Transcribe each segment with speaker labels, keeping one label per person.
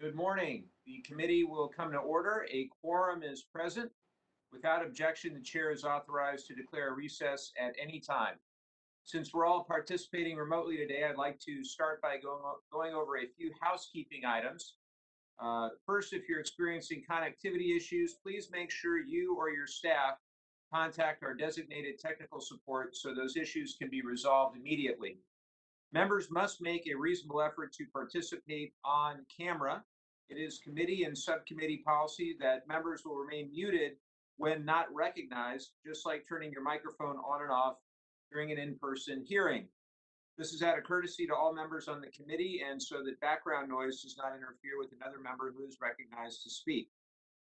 Speaker 1: Good morning. The committee will come to order. A quorum is present. Without objection, the chair is authorized to declare a recess at any time. Since we're all participating remotely today, I'd like to start by going over a few housekeeping items. First, if you're experiencing connectivity issues, please make sure you or your staff contact our designated technical support so those issues can be resolved immediately. Members must make a reasonable effort to participate on camera. It is committee and subcommittee policy that members will remain muted when not recognized, just like turning your microphone on and off during an in-person hearing. This is out of courtesy to all members on the committee and so that background noise does not interfere with another member who is recognized to speak.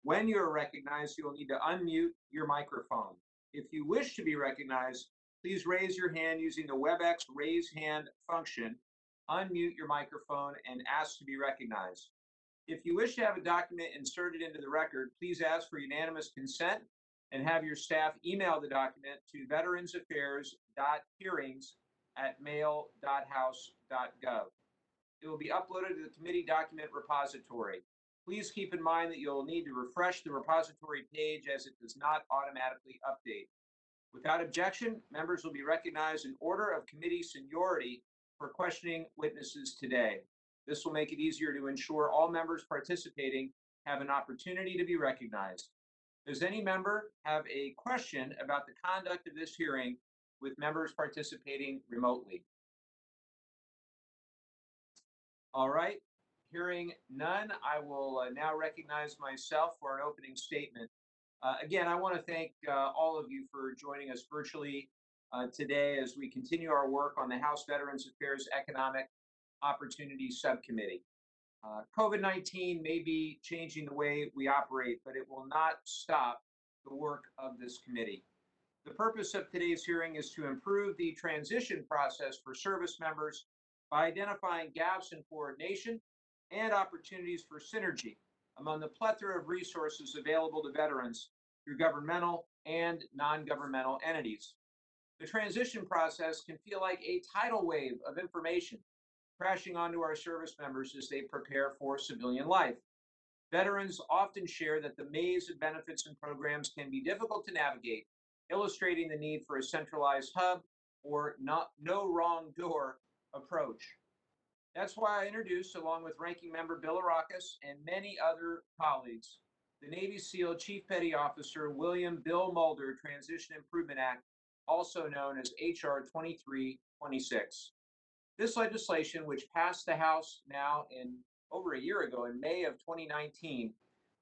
Speaker 1: When you are recognized, you will need to unmute your microphone. If you wish to be recognized, please raise your hand using the WebEx raise hand function, unmute your microphone, and ask to be recognized. If you wish to have a document inserted into the record, please ask for unanimous consent and have your staff email the document to veteransaffairs.hearings@mail.house.gov. It will be uploaded to the committee document repository. Please keep in mind that you'll need to refresh the repository page as it does not automatically update. Without objection, members will be recognized in order of committee seniority for questioning witnesses today. This will make it easier to ensure all members participating have an opportunity to be recognized. Does any member have a question about the conduct of this hearing with members participating remotely? All right, hearing none, I will now recognize myself for an opening statement. Again, I want to thank all of you for joining us virtually today as we continue our work on the House Veterans Affairs Economic Opportunities Subcommittee. COVID-19 may be changing the way we operate, but it will not stop the work of this committee. The purpose of today's hearing is to improve the transition process for service members by identifying gaps in coordination and opportunities for synergy among the plethora of resources available to veterans through governmental and non-governmental entities. The transition process can feel like a tidal wave of information crashing onto our service members as they prepare for civilian life. Veterans often share that the maze of benefits and programs can be difficult to navigate, illustrating the need for a centralized hub or no wrong door approach. That's why I introduced, along with Ranking Member Bill Arrakis and many other colleagues, the Navy SEAL Chief Petty Officer William Bill Mulder Transition Improvement Act, also known as H.R. 2326. This legislation, which passed the House now in over a year ago in May of 2019,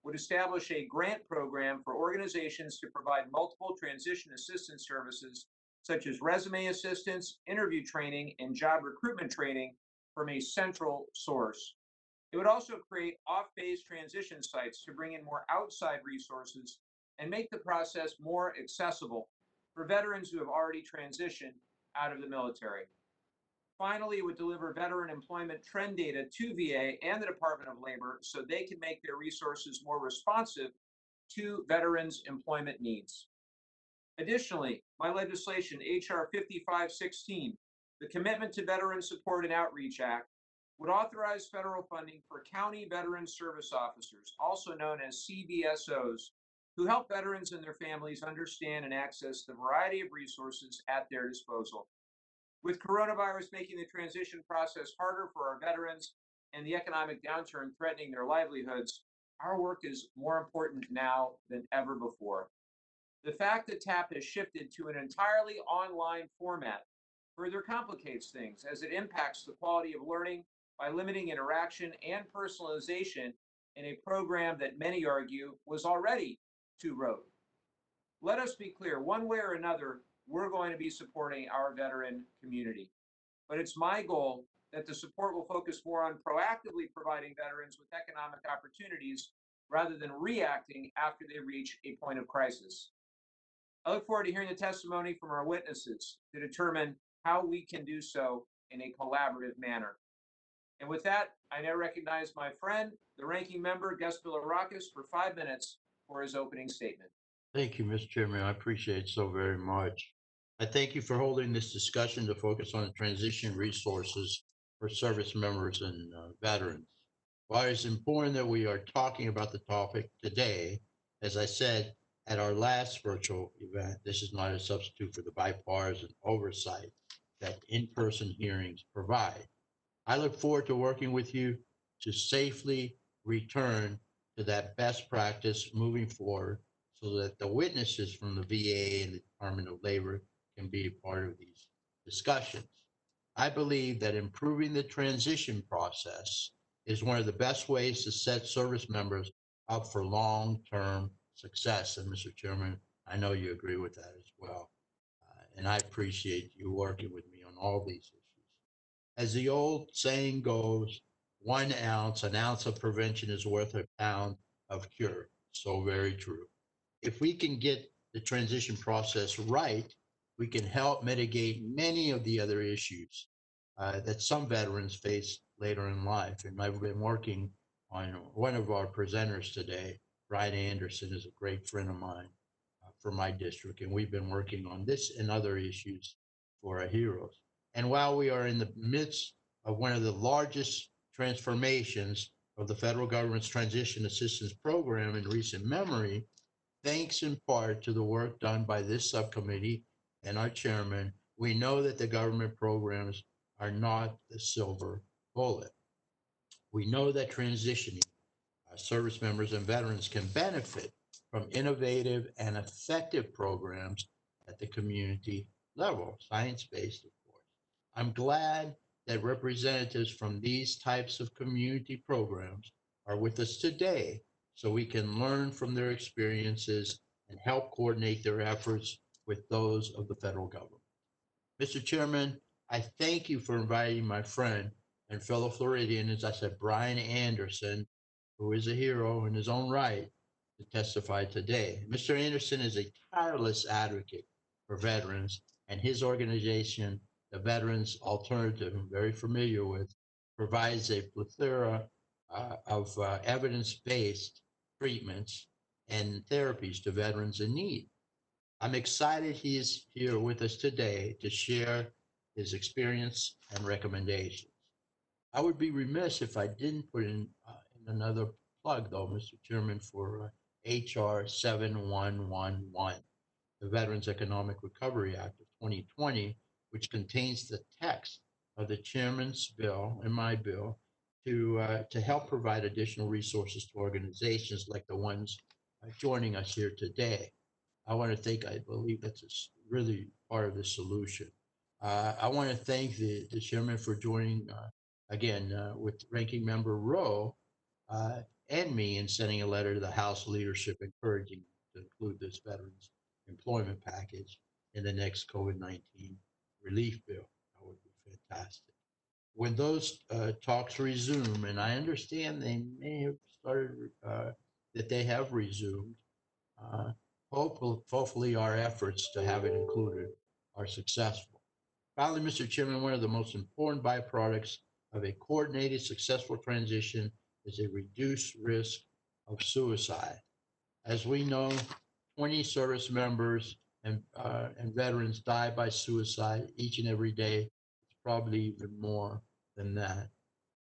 Speaker 1: would establish a grant program for organizations to provide multiple transition assistance services, such as resume assistance, interview training, and job recruitment training from a central source. It would also create off-base transition sites to bring in more outside resources and make the process more accessible for veterans who have already transitioned out of the military. Finally, it would deliver veteran employment trend data to VA and the Department of Labor so they can make their resources more responsive to veterans' employment needs. Additionally, my legislation, H.R. 5516, the Commitment to Veteran Support and Outreach Act, would authorize federal funding for county veteran service officers, also known as CVSOs, who help veterans and their families understand and access the variety of resources at their disposal. With coronavirus making the transition process harder for our veterans and the economic downturn threatening their livelihoods, our work is more important now than ever before. The fact that TAP has shifted to an entirely online format further complicates things as it impacts the quality of learning by limiting interaction and personalization in a program that many argue was already too rote. Let us be clear, one way or another, we're going to be supporting our veteran community. But it's my goal that the support will focus more on proactively providing veterans with economic opportunities rather than reacting after they reach a point of crisis. I look forward to hearing the testimony from our witnesses to determine how we can do so in a collaborative manner. And with that, I now recognize my friend, the ranking member, Gus Bilirakis, for 5 minutes for his opening statement.
Speaker 2: Thank you, Mr. Chairman. I appreciate it so very much. I thank you for holding this discussion to focus on the transition resources for service members and veterans. While it's important that we are talking about the topic today, as I said at our last virtual event, this is not a substitute for the bipartisan oversight that in person hearings provide. I look forward to working with you to safely return to that best practice moving forward so that the witnesses from the VA and the Department of Labor can be a part of these discussions. I believe that improving the transition process is one of the best ways to set service members up for long term success. And Mr. Chairman, I know you agree with that as well. And I appreciate you working with me on all these issues. As the old saying goes, 1 ounce, an ounce of prevention is worth a pound of cure. So very true. If we can get the transition process right, we can help mitigate many of the other issues that some veterans face later in life. And I've been working on one of our presenters today. Brian Anderson is a great friend of mine for my district, and we've been working on this and other issues for our heroes. And while we are in the midst of one of the largest transformations of the federal government's transition assistance program in recent memory, thanks in part to the work done by this subcommittee and our chairman, we know that the government programs are not the silver bullet. We know that transitioning service members and veterans can benefit from innovative and effective programs at the community level, science based, of course. I'm glad that representatives from these types of community programs are with us today so we can learn from their experiences and help coordinate their efforts with those of the federal government. Mr. Chairman, I thank you for inviting my friend and fellow Floridian, as I said, Brian Anderson, who is a hero in his own right, to testify today. Mr. Anderson is a tireless advocate for veterans, and his organization, the Veterans Alternative, I'm very familiar with, provides a plethora of evidence based treatments and therapies to veterans in need. I'm excited he is here with us today to share his experience and recommendations. I would be remiss if I didn't put in another plug, though, Mr. Chairman, for HR 7111, the Veterans Economic Recovery Act of 2020, which contains the text of the chairman's bill and my bill to help provide additional resources to organizations like the ones joining us here today. I want to thank, I believe that's really part of the solution. I want to thank the chairman for joining again with ranking member Rowe uh, and me in sending a letter to the House leadership encouraging to include this veterans employment package in the next COVID-19 relief bill. That would be fantastic. When those talks resume, and I understand they may have started, that they have resumed, uh, hopefully, our efforts to have it included are successful. Finally, Mr. Chairman, one of the most important byproducts of a coordinated, successful transition is a reduced risk of suicide. As we know, 20 service members and veterans die by suicide each and every day. It's probably even more than that.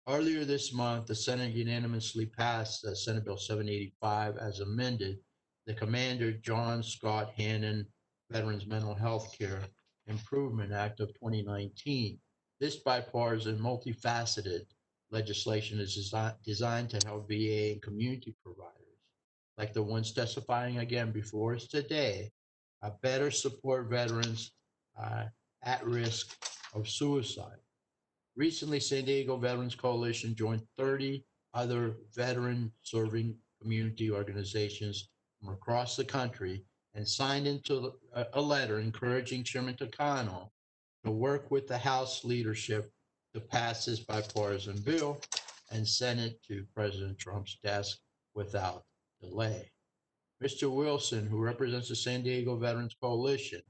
Speaker 2: Earlier this month, the Senate unanimously passed Senate Bill 785 as amended, the Commander John Scott Hannon Veterans Mental Health Care Improvement Act of 2019. This bipartisan, multifaceted legislation is designed to help VA and community providers, like the ones testifying again before us today, better support veterans uh, at risk of suicide. Recently, San Diego Veterans Coalition joined 30 other veteran serving community organizations from across the country and signed into a letter encouraging Chairman Takano to work with the House leadership to pass this bipartisan bill and send it to President Trump's desk without delay. Mr. Wilson, who represents the San Diego Veterans Coalition,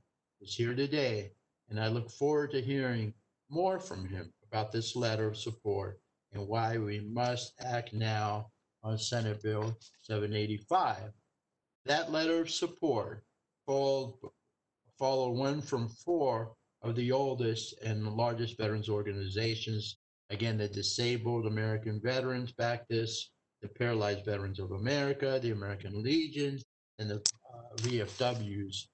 Speaker 2: is here today, and I look forward to hearing more from him about this letter of support and why we must act now on Senate Bill 785. That letter of support followed one from four of the oldest and largest veterans organizations Again, the Disabled American Veterans back this, the Paralyzed Veterans of America, the American Legion, and the VFWs.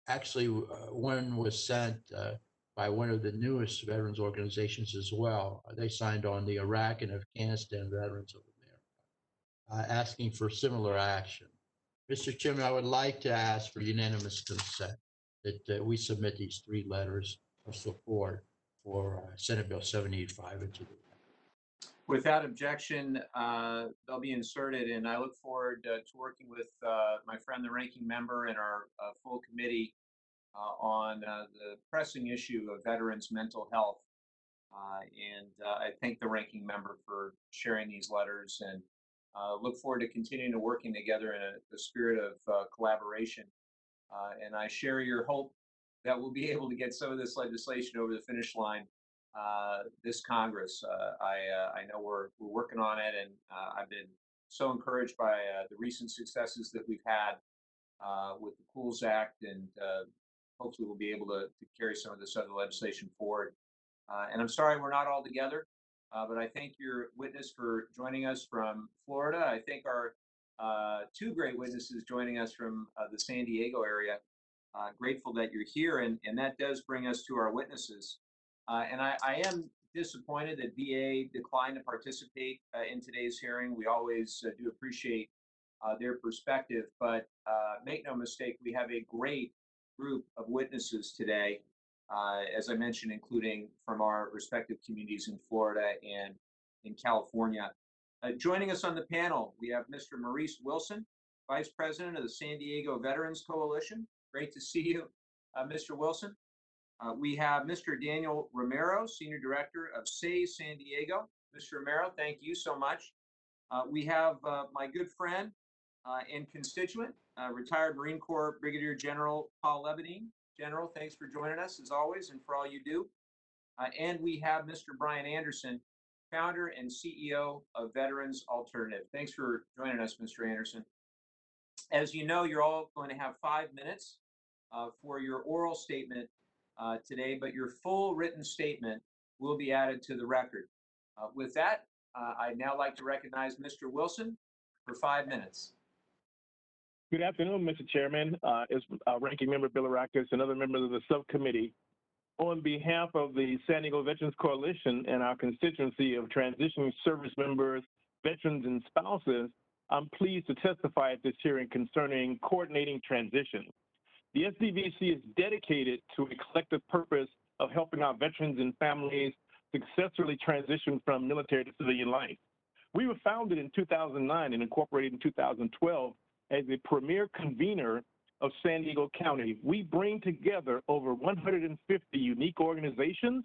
Speaker 2: Actually, one was sent by one of the newest veterans organizations as well. They signed on, the Iraq and Afghanistan Veterans of America, asking for similar action. Mr. Chairman, I would like to ask for unanimous consent that we submit these three letters of support for Senate Bill 785 into the.
Speaker 1: Without objection, they'll be inserted, and I look forward to working with my friend, the ranking member, and our full committee on the pressing issue of veterans' mental health. I thank the ranking member for sharing these letters, and look forward to continuing to working together in a spirit of collaboration. And I share your hope that we'll be able to get some of this legislation over the finish line this Congress. I know we're working on it, and I've been so encouraged by the recent successes that we've had with the Pools Act, and hopefully we'll be able to carry some of this other legislation forward. And I'm sorry we're not all together, but I thank your witness for joining us from Florida. I thank our two great witnesses joining us from the San Diego area. Grateful that you're here, and that does bring us to our witnesses. I am disappointed that VA declined to participate in today's hearing. We always do appreciate their perspective, but make no mistake, we have a great group of witnesses today, as I mentioned, including from our respective communities in Florida and in California. Joining us on the panel, we have Mr. Maurice Wilson, Vice President of the San Diego Veterans Coalition. Great to see you, Mr. Wilson. We have Mr. Daniel Romero, Senior Director of SAY San Diego. Mr. Romero, thank you so much. We have my good friend and constituent, retired Marine Corps Brigadier General Paul Lebedine. General, thanks for joining us as always and for all you do. And we have Mr. Brian Anderson, founder and CEO of Veterans Alternative. Thanks for joining us, Mr. Anderson. As you know, you're all going to have 5 minutes for your oral statement today, but your full written statement will be added to the record. With that, I'd now like to recognize Mr. Wilson for 5 minutes.
Speaker 3: Good afternoon, Mr. Chairman. As Ranking Member Bilirakis and other members of the subcommittee, on behalf of the San Diego Veterans Coalition and our constituency of transitioning service members, veterans, and spouses, I'm pleased to testify at this hearing concerning coordinating transition. The SDVC is dedicated to a collective purpose of helping our veterans and families successfully transition from military to civilian life. We were founded in 2009 and incorporated in 2012 as a premier convener of San Diego County. We bring together over 150 unique organizations,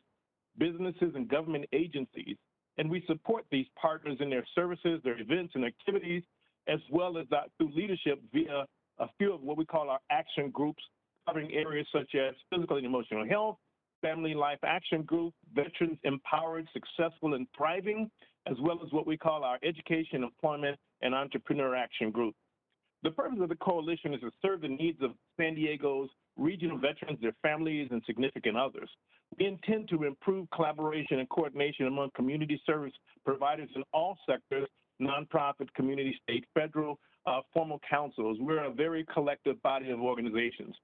Speaker 3: businesses, and government agencies, and we support these partners in their services, their events and activities, as well as through leadership via a few of what we call our action groups, covering areas such as physical and emotional health, family life action group, veterans empowered, successful, and thriving, as well as what we call our education, employment, and entrepreneur action group. The purpose of the coalition is to serve the needs of San Diego's regional veterans, their families, and significant others. We intend to improve collaboration and coordination among community service providers in all sectors, nonprofit, community, state, federal, formal councils. We're a very collective body of organizations.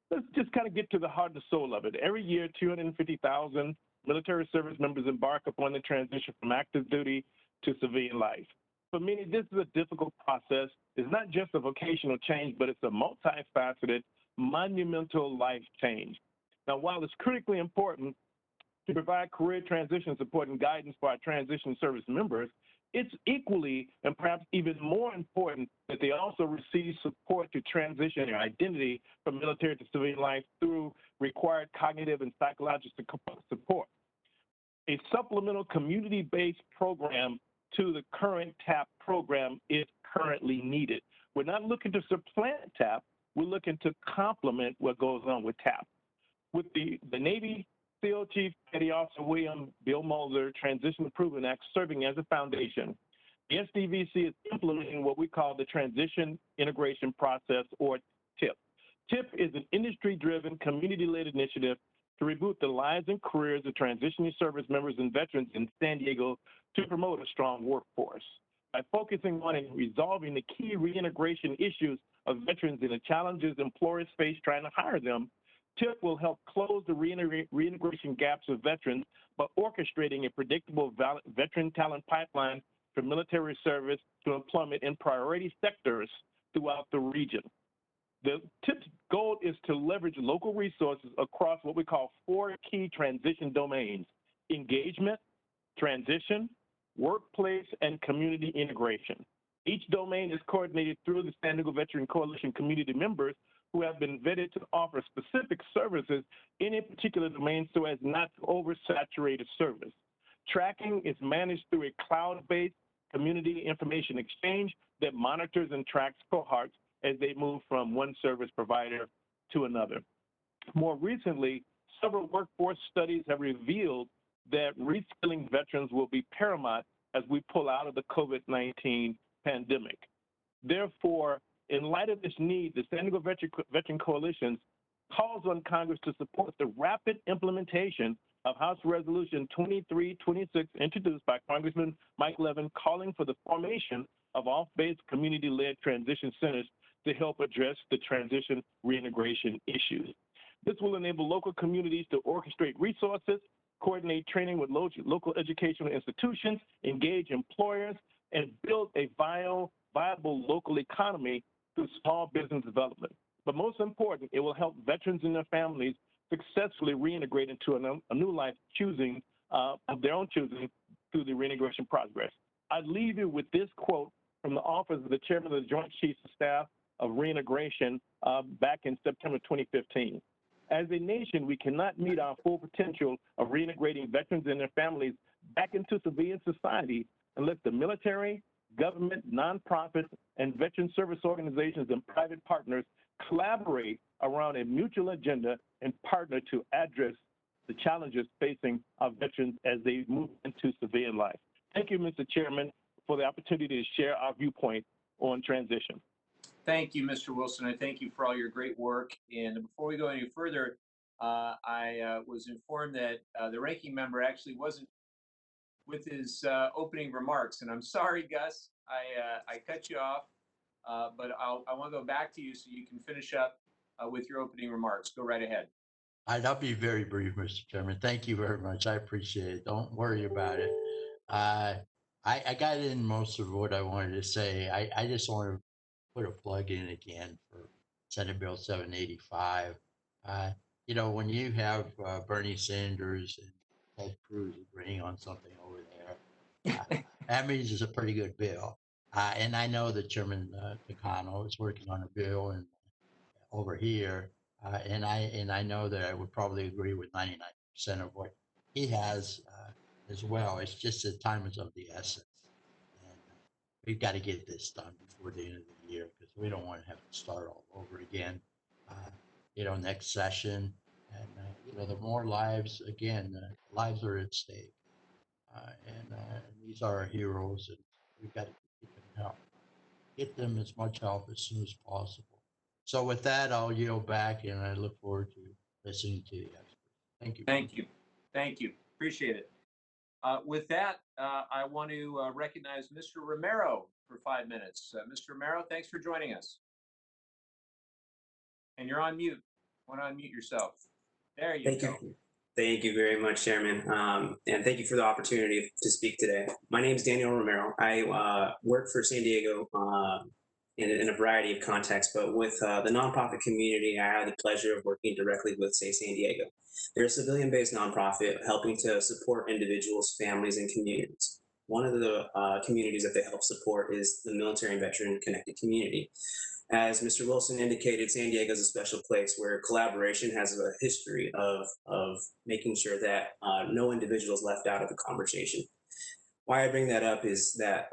Speaker 3: Let's just kind of get to the heart and soul of it. Every year, 250,000 military service members embark upon the transition from active duty to civilian life. For many, this is a difficult process. It's not just a vocational change, but it's a multifaceted, monumental life change. Now, while it's critically important to provide career transition support and guidance for our transition service members, it's equally and perhaps even more important that they also receive support to transition their identity from military to civilian life through required cognitive and psychological support. A supplemental community-based program to the current TAP program is currently needed. We're not looking to supplant TAP, we're looking to complement what goes on with TAP. With the Navy SEAL Chief Petty Officer William Bill Moser Transition Improvement Act serving as a foundation, the SDVC is implementing what we call the Transition Integration Process, or TIP. TIP is an industry-driven, community-led initiative to reboot the lives and careers of transitioning service members and veterans in San Diego to promote a strong workforce. By focusing on and resolving the key reintegration issues of veterans and the challenges employers face trying to hire them, TIP will help close the reintegration gaps of veterans by orchestrating a predictable veteran talent pipeline from military service to employment in priority sectors throughout the region. The TIP's goal is to leverage local resources across what we call 4 key transition domains: engagement, transition, workplace, and community integration. Each domain is coordinated through the San Diego Veteran Coalition community members who have been vetted to offer specific services in a particular domain so as not to oversaturate a service. Tracking is managed through a cloud-based community information exchange that monitors and tracks cohorts as they move from one service provider to another. More recently, several workforce studies have revealed that reskilling veterans will be paramount as we pull out of the COVID-19 pandemic. Therefore, in light of this need, the San Diego Veteran Coalition calls on Congress to support the rapid implementation of House Resolution 2326 introduced by Congressman Mike Levin, calling for the formation of off-base community-led transition centers to help address the transition reintegration issues. This will enable local communities to orchestrate resources, coordinate training with local educational institutions, engage employers, and build a viable local economy through small business development. But most important, it will help veterans and their families successfully reintegrate into a new life of their own choosing through the reintegration progress. I leave you with this quote from the office of the chairman of the Joint Chiefs of Staff of Reintegration back in September 2015. As a nation, we cannot meet our full potential of reintegrating veterans and their families back into civilian society unless the military, government, nonprofits, and veteran service organizations and private partners collaborate around a mutual agenda and partner to address the challenges facing our veterans as they move into civilian life. Thank you, Mr. Chairman, for the opportunity to share our viewpoint on transition.
Speaker 1: Thank you, Mr. Wilson. I thank you for all your great work. And before we go any further, I was informed that the ranking member actually wasn't with his opening remarks. And I'm sorry, Gus, I cut you off, but I want to go back to you so you can finish up with your opening remarks. Go right ahead.
Speaker 2: I'll be very brief, Mr. Chairman. Thank you very much. I appreciate it. Don't worry about it. I got in most of what I wanted to say. I just want to put a plug in again for Senate Bill 785. When you have Bernie Sanders and Ted Cruz agreeing on something over there, that means it's a pretty good bill. And I know that Chairman Takano is working on a bill and over here, and I know that I would probably agree with 99% of what he has as well. It's just that time is of the essence, and we've got to get this done before the end of the year because we don't want to have to start all over again. Next session, and the more lives, again, lives are at stake, and these are our heroes, and we've got to get them as much help as soon as possible. So with that, I'll yield back, and I look forward to listening to the experts. Thank you.
Speaker 1: Thank you. Thank you. Appreciate it. With that, I want to recognize Mr. Romero for 5 minutes. Mr. Romero, thanks for joining us. And you're on mute. Want to unmute yourself. There you go.
Speaker 4: Thank you very much, Chairman. And thank you for the opportunity to speak today. My name is Daniel Romero. I work for San Diego in a variety of contexts, but with the nonprofit community, I have the pleasure of working directly with Say San Diego. They're a civilian-based nonprofit helping to support individuals, families, and communities. One of the communities that they help support is the military and veteran connected community. As Mr. Wilson indicated, San Diego is a special place where collaboration has a history of making sure that no individual is left out of the conversation. Why I bring that up is that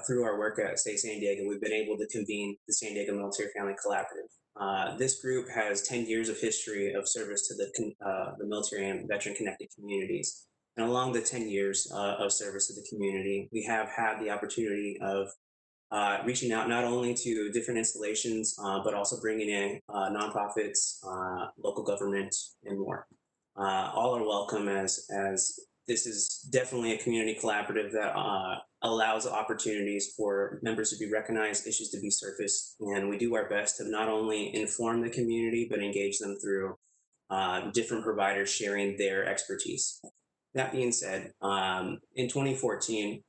Speaker 4: through our work at Say San Diego, we've been able to convene the San Diego Military Family Collaborative. This group has 10 years of history of service to the military and veteran connected communities. And along the 10 years of service to the community, we have had the opportunity of reaching out not only to different installations, but also bringing in nonprofits, local government, and more. all are welcome as this is definitely a community collaborative that allows opportunities for members to be recognized, issues to be surfaced, and we do our best to not only inform the community, but engage them through different providers sharing their expertise. That being said, in 2014,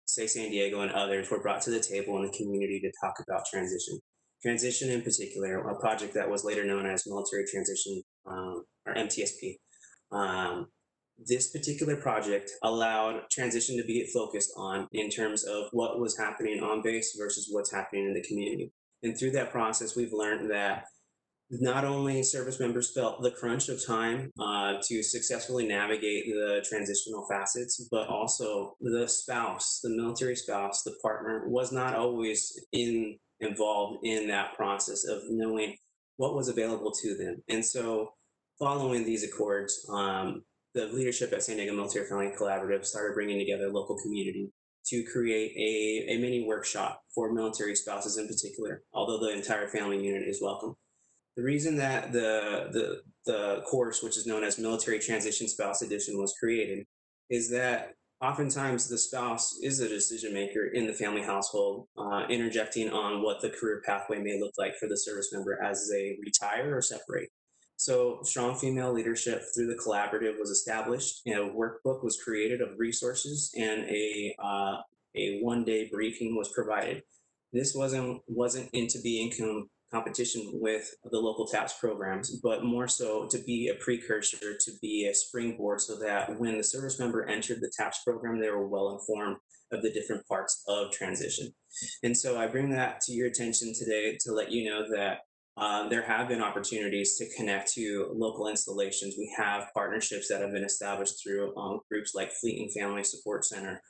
Speaker 4: Say San Diego and others were brought to the table in the community to talk about transition. Transition in particular, a project that was later known as Military Transition, or MTSP. This particular project allowed transition to be focused on in terms of what was happening on base versus what's happening in the community. And through that process, we've learned that not only service members felt the crunch of time to successfully navigate the transitional facets, but also the spouse, the military spouse, the partner was not always involved in that process of knowing what was available to them. And so following these accords, the leadership at San Diego Military Family Collaborative started bringing together local community to create a mini workshop for military spouses in particular, although the entire family unit is welcome. The reason that the course, which is known as Military Transition Spouse Edition, was created is that oftentimes the spouse is a decision maker in the family household, interjecting on what the career pathway may look like for the service member as they retire or separate. So strong female leadership through the collaborative was established, and a workbook was created of resources, and a one-day briefing was provided. This wasn't meant to be in competition with the local TAPS programs, but more so to be a precursor, to be a springboard, so that when the service member entered the TAPS program, they were well informed of the different parts of transition. And so I bring that to your attention today to let you know that there have been opportunities to connect to local installations. We have partnerships that have been established through groups like Fleet and Family Support Center.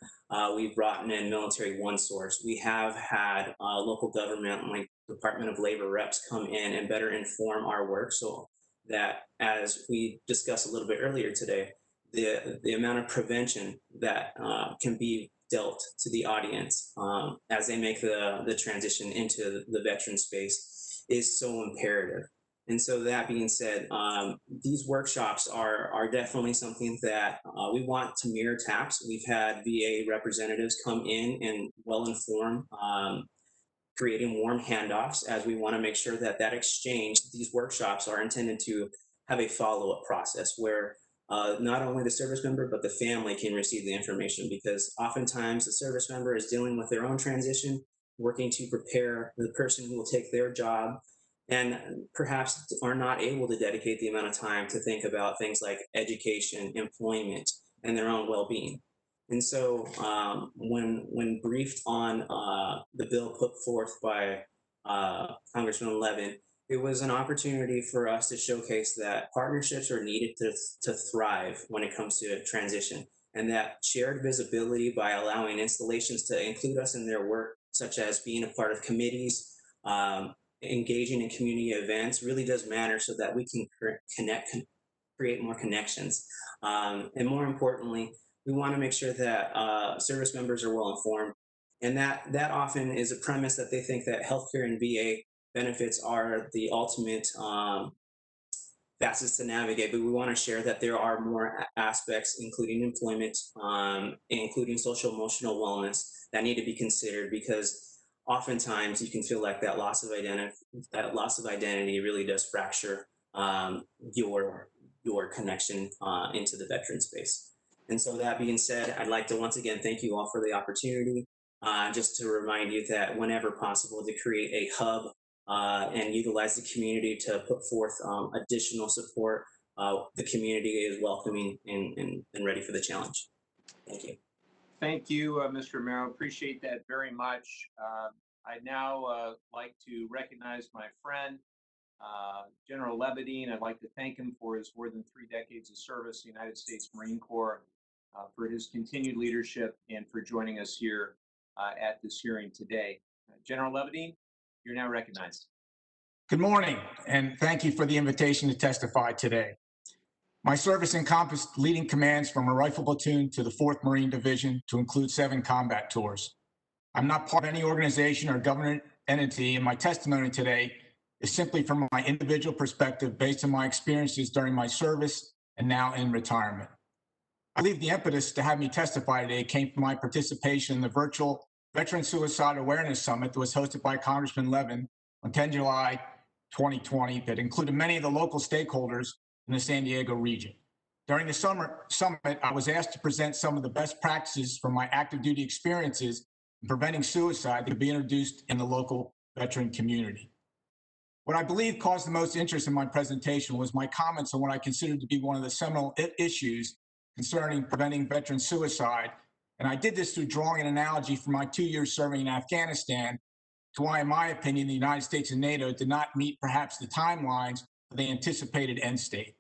Speaker 4: We've brought in Military One Source. We have had local government like Department of Labor reps come in and better inform our work, so that, as we discussed a little bit earlier today, the amount of prevention that can be dealt to the audience as they make the transition into the veteran space is so imperative. And so that being said, these workshops are definitely something that we want to mirror TAPS. We've had VA representatives come in and well informed, creating warm handoffs, as we want to make sure that exchange, these workshops are intended to have a follow-up process where not only the service member, but the family can receive the information, because oftentimes the service member is dealing with their own transition, working to prepare the person who will take their job, and perhaps are not able to dedicate the amount of time to think about things like education, employment, and their own well-being. And so when briefed on the bill put forth by Congressman Levin, it was an opportunity for us to showcase that partnerships are needed to thrive when it comes to transition, and that shared visibility by allowing installations to include us in their work, such as being a part of committees, engaging in community events, really does matter, so that we can create more connections. And more importantly, we want to make sure that service members are well informed. And that often is a premise that they think that healthcare and VA benefits are the ultimate fastest to navigate, but we want to share that there are more aspects, including employment, including social emotional wellness, that need to be considered, because oftentimes you can feel like that loss of identity really does fracture your connection into the veteran space. And so that being said, I'd like to once again thank you all for the opportunity. Just to remind you that whenever possible, to create a hub and utilize the community to put forth additional support. The community is welcoming and ready for the challenge. Thank you.
Speaker 1: Thank you, Mr. Romero. Appreciate that very much. I'd now like to recognize my friend, General Levadine. I'd like to thank him for his more than 3 decades of service in the United States Marine Corps, for his continued leadership, and for joining us here at this hearing today. General Levadine, you're now recognized.
Speaker 5: Good morning, and thank you for the invitation to testify today. My service encompassed leading commands from a rifle platoon to the 4th Marine Division, to include 7 combat tours. I'm not part of any organization or government entity, and my testimony today is simply from my individual perspective based on my experiences during my service and now in retirement. I believe the impetus to have me testify today came from my participation in the virtual Veteran Suicide Awareness Summit that was hosted by Congressman Levin on 10 July 2020 that included many of the local stakeholders in the San Diego region. During the summit, I was asked to present some of the best practices from my active duty experiences in preventing suicide that could be introduced in the local veteran community. What I believe caused the most interest in my presentation was my comments on what I considered to be one of the seminal issues concerning preventing veteran suicide. And I did this through drawing an analogy from my 2 years serving in Afghanistan to why, in my opinion, the United States and NATO did not meet perhaps the timelines for the anticipated end state.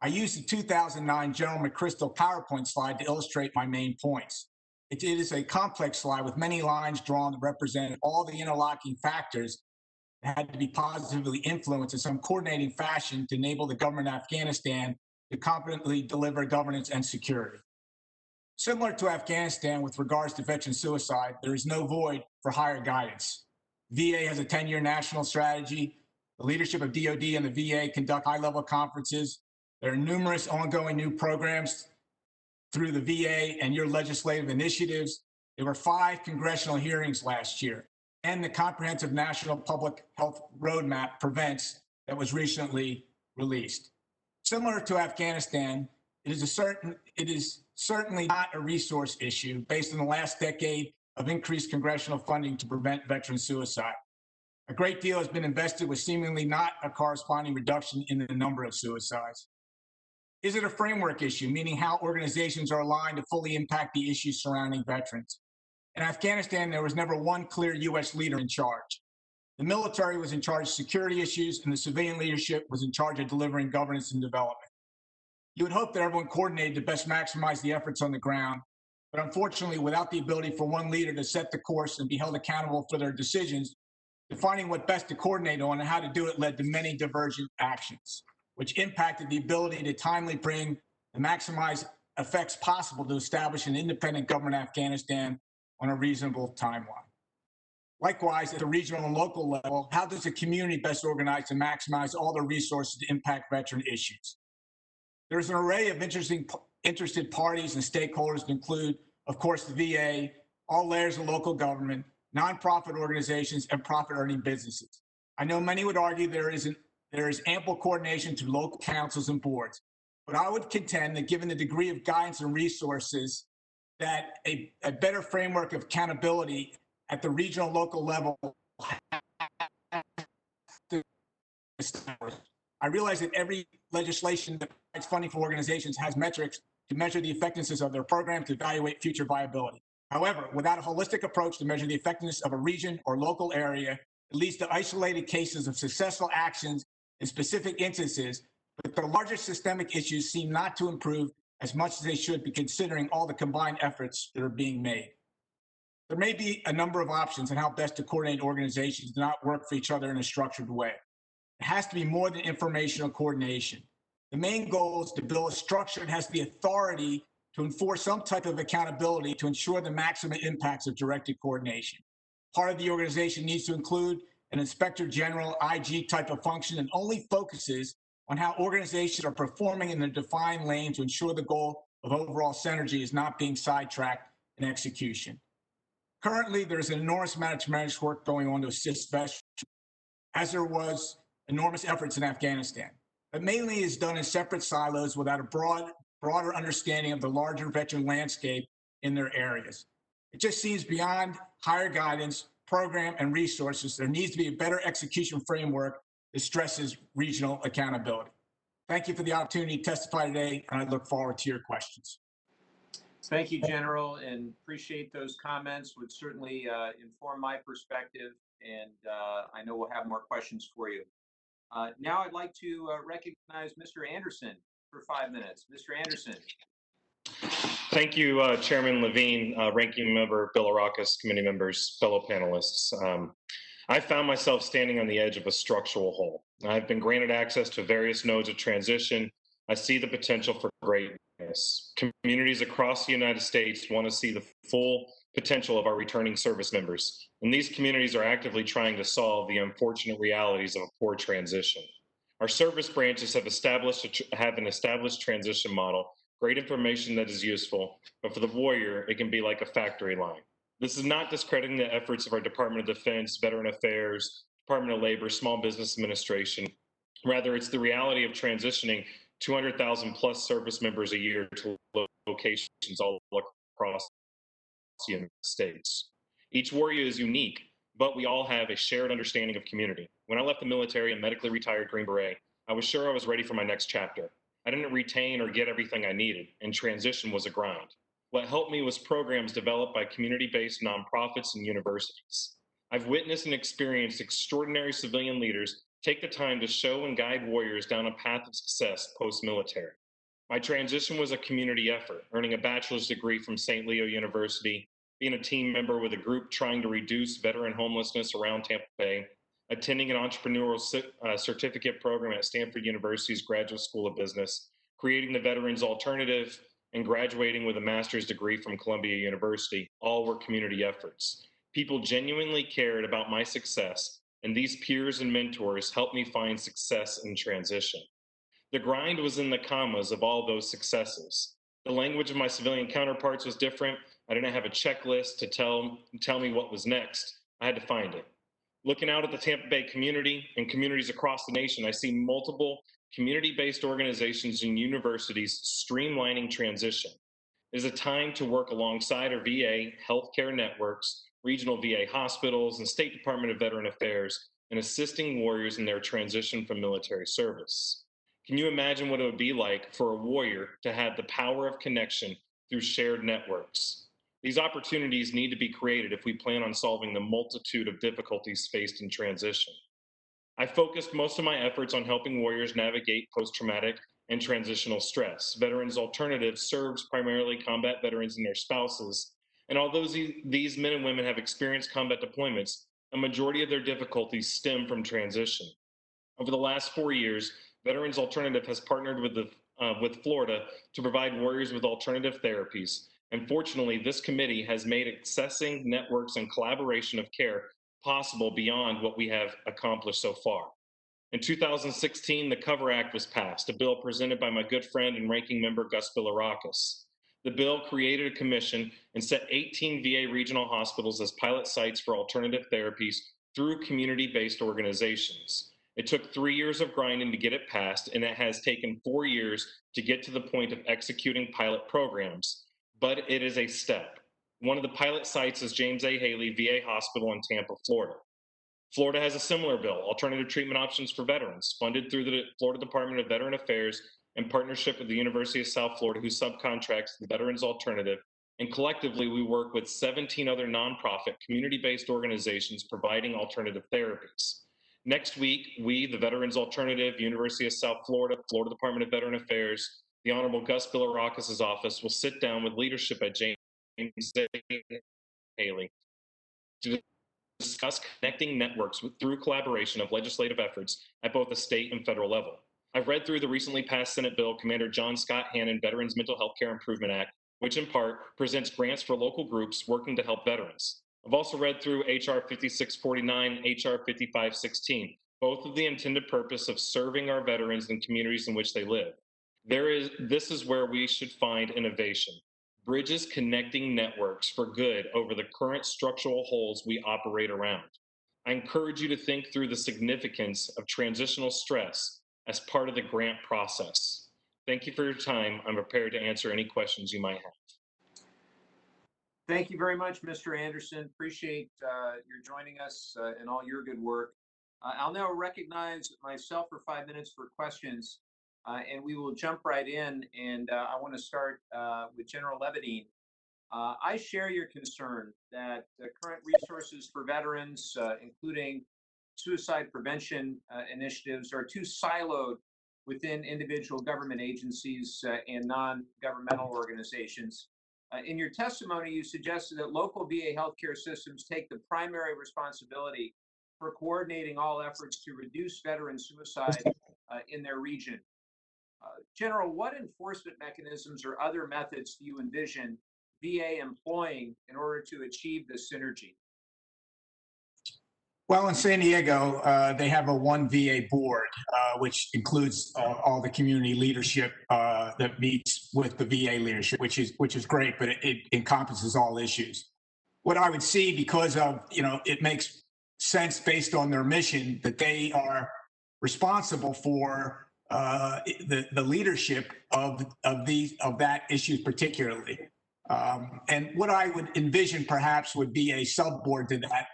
Speaker 5: I used the 2009 General McChrystal PowerPoint slide to illustrate my main points. It is a complex slide with many lines drawn that represent all the interlocking factors that had to be positively influenced in some coordinating fashion to enable the government of Afghanistan to competently deliver governance and security. Similar to Afghanistan with regards to veteran suicide, there is no void for higher guidance. VA has a 10-year national strategy. The leadership of DoD and the VA conduct high-level conferences. There are numerous ongoing new programs through the VA and your legislative initiatives. There were 5 congressional hearings last year, and the Comprehensive National Public Health Roadmap PREVENTS that was recently released. Similar to Afghanistan, it is certainly not a resource issue based on the last decade of increased congressional funding to prevent veteran suicide. A great deal has been invested with seemingly not a corresponding reduction in the number of suicides. Is it a framework issue, meaning how organizations are aligned to fully impact the issues surrounding veterans? In Afghanistan, there was never one clear U.S. leader in charge. The military was in charge of security issues, and the civilian leadership was in charge of delivering governance and development. You would hope that everyone coordinated to best maximize the efforts on the ground, but unfortunately, without the ability for one leader to set the course and be held accountable for their decisions, defining what best to coordinate on and how to do it led to many divergent actions, which impacted the ability to timely bring the maximized effects possible to establish an independent government in Afghanistan on a reasonable timeline. Likewise, at the regional and local level, how does the community best organize to maximize all their resources to impact veteran issues? There's an array of interested parties and stakeholders that include, of course, the VA, all layers of local government, nonprofit organizations, and profit-earning businesses. I know many would argue there is ample coordination through local councils and boards, but I would contend that given the degree of guidance and resources, that a better framework of accountability at the regional local level has to be established. I realize that every legislation that provides funding for organizations has metrics to measure the effectiveness of their program to evaluate future viability. However, without a holistic approach to measure the effectiveness of a region or local area, it leads to isolated cases of successful actions in specific instances, but the larger systemic issues seem not to improve as much as they should be considering all the combined efforts that are being made. There may be a number of options on how best to coordinate organizations to not work for each other in a structured way. It has to be more than informational coordination. The main goal is to build a structure that has the authority to enforce some type of accountability to ensure the maximum impacts of directed coordination. Part of the organization needs to include an inspector general, IG type of function, and only focuses on how organizations are performing in their defined lane to ensure the goal of overall synergy is not being sidetracked in execution. Currently, there's an enormous amount of tremendous work going on to assist veterans, as there was enormous efforts in Afghanistan. But mainly is done in separate silos without a broader understanding of the larger veteran landscape in their areas. It just seems beyond higher guidance, program, and resources, there needs to be a better execution framework that stresses regional accountability. Thank you for the opportunity to testify today, and I look forward to your questions.
Speaker 1: Thank you, General, and appreciate those comments. Would certainly inform my perspective, and I know we'll have more questions for you. Now I'd like to recognize Mr. Anderson for 5 minutes. Mr. Anderson.
Speaker 6: Thank you, Chairman Levine, Ranking Member Bilirakis, committee members, fellow panelists. I found myself standing on the edge of a structural hole. I've been granted access to various nodes of transition. I see the potential for greatness. Communities across the United States want to see the full potential of our returning service members. And these communities are actively trying to solve the unfortunate realities of a poor transition. Our service branches have an established transition model, great information that is useful, but for the warrior, it can be like a factory line. This is not discrediting the efforts of our Department of Defense, Veteran Affairs, Department of Labor, Small Business Administration. Rather, it's the reality of transitioning 200,000 plus service members a year to locations all across the United States. Each warrior is unique, but we all have a shared understanding of community. When I left the military and medically retired Green Beret, I was sure I was ready for my next chapter. I didn't retain or get everything I needed, and transition was a grind. What helped me was programs developed by community-based nonprofits and universities. I've witnessed and experienced extraordinary civilian leaders take the time to show and guide warriors down a path of success post-military. My transition was a community effort, earning a bachelor's degree from St. Leo University, being a team member with a group trying to reduce veteran homelessness around Tampa Bay, attending an entrepreneurial certificate program at Stanford University's Graduate School of Business, creating the Veterans Alternative, and graduating with a master's degree from Columbia University. All were community efforts. People genuinely cared about my success, and these peers and mentors helped me find success in transition. The grind was in the commas of all those successes. The language of my civilian counterparts was different. I didn't have a checklist to tell me what was next. I had to find it. Looking out at the Tampa Bay community and communities across the nation, I see multiple community-based organizations and universities streamlining transition. It is a time to work alongside our VA healthcare networks, regional VA hospitals, and State Department of Veteran Affairs in assisting warriors in their transition from military service. Can you imagine what it would be like for a warrior to have the power of connection through shared networks? These opportunities need to be created if we plan on solving the multitude of difficulties faced in transition. I focused most of my efforts on helping warriors navigate post-traumatic and transitional stress. Veterans Alternative serves primarily combat veterans and their spouses, and although these men and women have experienced combat deployments, a majority of their difficulties stem from transition. Over the last 4 years, Veterans Alternative has partnered with Florida to provide warriors with alternative therapies. And fortunately, this committee has made accessing networks and collaboration of care possible beyond what we have accomplished so far. In 2016, the Cover Act was passed, a bill presented by my good friend and ranking member Gus Bilirakis. The bill created a commission and set 18 VA regional hospitals as pilot sites for alternative therapies through community-based organizations. It took 3 years of grinding to get it passed, and it has taken 4 years to get to the point of executing pilot programs. But it is a step. One of the pilot sites is James A. Haley VA Hospital in Tampa, Florida. Florida has a similar bill, Alternative Treatment Options for Veterans, funded through the Florida Department of Veteran Affairs in partnership with the University of South Florida, who subcontracts the Veterans Alternative. And collectively, we work with 17 other nonprofit, community-based organizations providing alternative therapies. Next week, we, the Veterans Alternative, University of South Florida, Florida Department of Veteran Affairs, the Honorable Gus Bilirakis' office will sit down with leadership at James A. Haley to discuss connecting networks through collaboration of legislative efforts at both the state and federal level. I've read through the recently passed Senate bill, Commander John Scott Hannon Veterans Mental Health Care Improvement Act, which in part presents grants for local groups working to help veterans. I've also read through H.R. 5649, H.R. 5516, both of the intended purpose of serving our veterans and communities in which they live. This is where we should find innovation. Bridges connecting networks for good over the current structural holes we operate around. I encourage you to think through the significance of transitional stress as part of the grant process. Thank you for your time. I'm prepared to answer any questions you might have.
Speaker 1: Thank you very much, Mr. Anderson. Appreciate your joining us and all your good work. I'll now recognize myself for 5 minutes for questions, and we will jump right in. And I want to start with General Levine. I share your concern that current resources for veterans, including suicide prevention initiatives, are too siloed within individual government agencies and non-governmental organizations. In your testimony, you suggested that local VA healthcare systems take the primary responsibility for coordinating all efforts to reduce veteran suicide in their region. General, what enforcement mechanisms or other methods do you envision VA employing in order to achieve this synergy?
Speaker 5: Well, in San Diego, they have a one VA board, which includes all the community leadership that meets with the VA leadership, which is great, but it encompasses all issues. What I would see, because of it makes sense based on their mission that they are responsible for the leadership of that issue particularly. And what I would envision perhaps would be a subboard to that,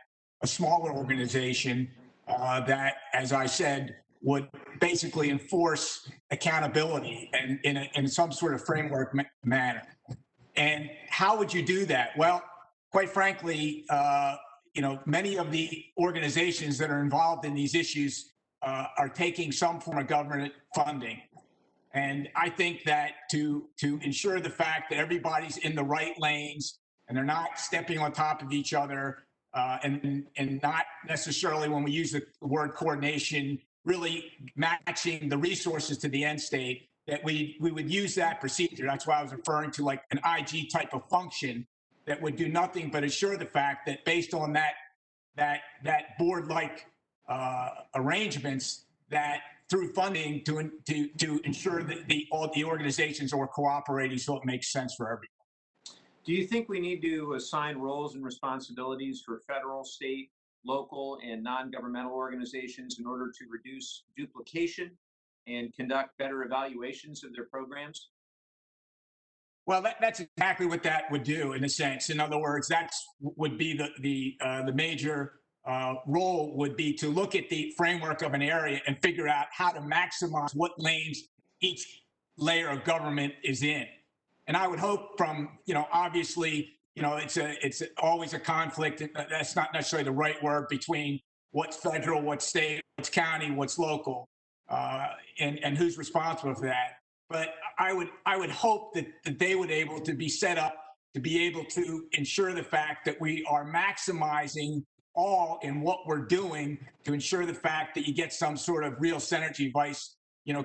Speaker 5: a smaller organization that, as I said, would basically enforce accountability and in some sort of framework manner. And how would you do that? Well, quite frankly, many of the organizations that are involved in these issues are taking some form of government funding. And I think that to ensure the fact that everybody's in the right lanes and they're not stepping on top of each other, and not necessarily, when we use the word coordination, really matching the resources to the end state, that we would use that procedure. That's why I was referring to like an IG type of function that would do nothing but assure the fact that based on that board-like arrangements, that through funding to ensure that all the organizations are cooperating so it makes sense for everyone.
Speaker 1: Do you think we need to assign roles and responsibilities for federal, state, local, and non-governmental organizations in order to reduce duplication and conduct better evaluations of their programs?
Speaker 5: Well, that's exactly what that would do, in a sense. In other words, would be the major role would be to look at the framework of an area and figure out how to maximize what lanes each layer of government is in. And I would hope from, obviously, it's always a conflict. That's not necessarily the right word, between what's federal, what's state, what's county, what's local, and who's responsible for that. But I would hope that they would able to be set up to be able to ensure the fact that we are maximizing all in what we're doing to ensure the fact that you get some sort of real synergy vice,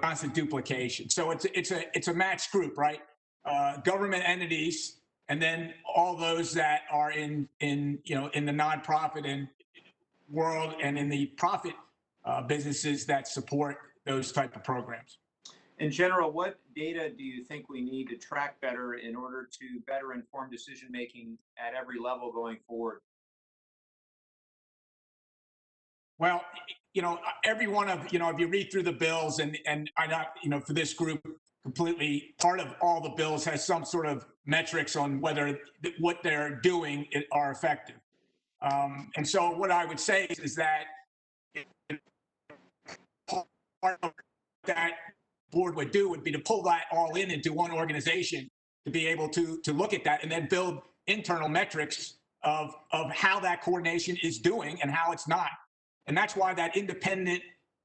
Speaker 5: constant duplication. So it's a matched group, right? Government entities, and then all those that are in the nonprofit and world and in the profit businesses that support those type of programs.
Speaker 1: In general, what data do you think we need to track better in order to better inform decision making at every level going forward?
Speaker 5: Well, every one of, if you read through the bills, and I not, for this group, completely part of all the bills has some sort of metrics on whether what they're doing are effective. And so what I would say is that part of that board would do would be to pull that all in into one organization to be able to look at that and then build internal metrics of how that coordination is doing and how it's not. And that's why that independent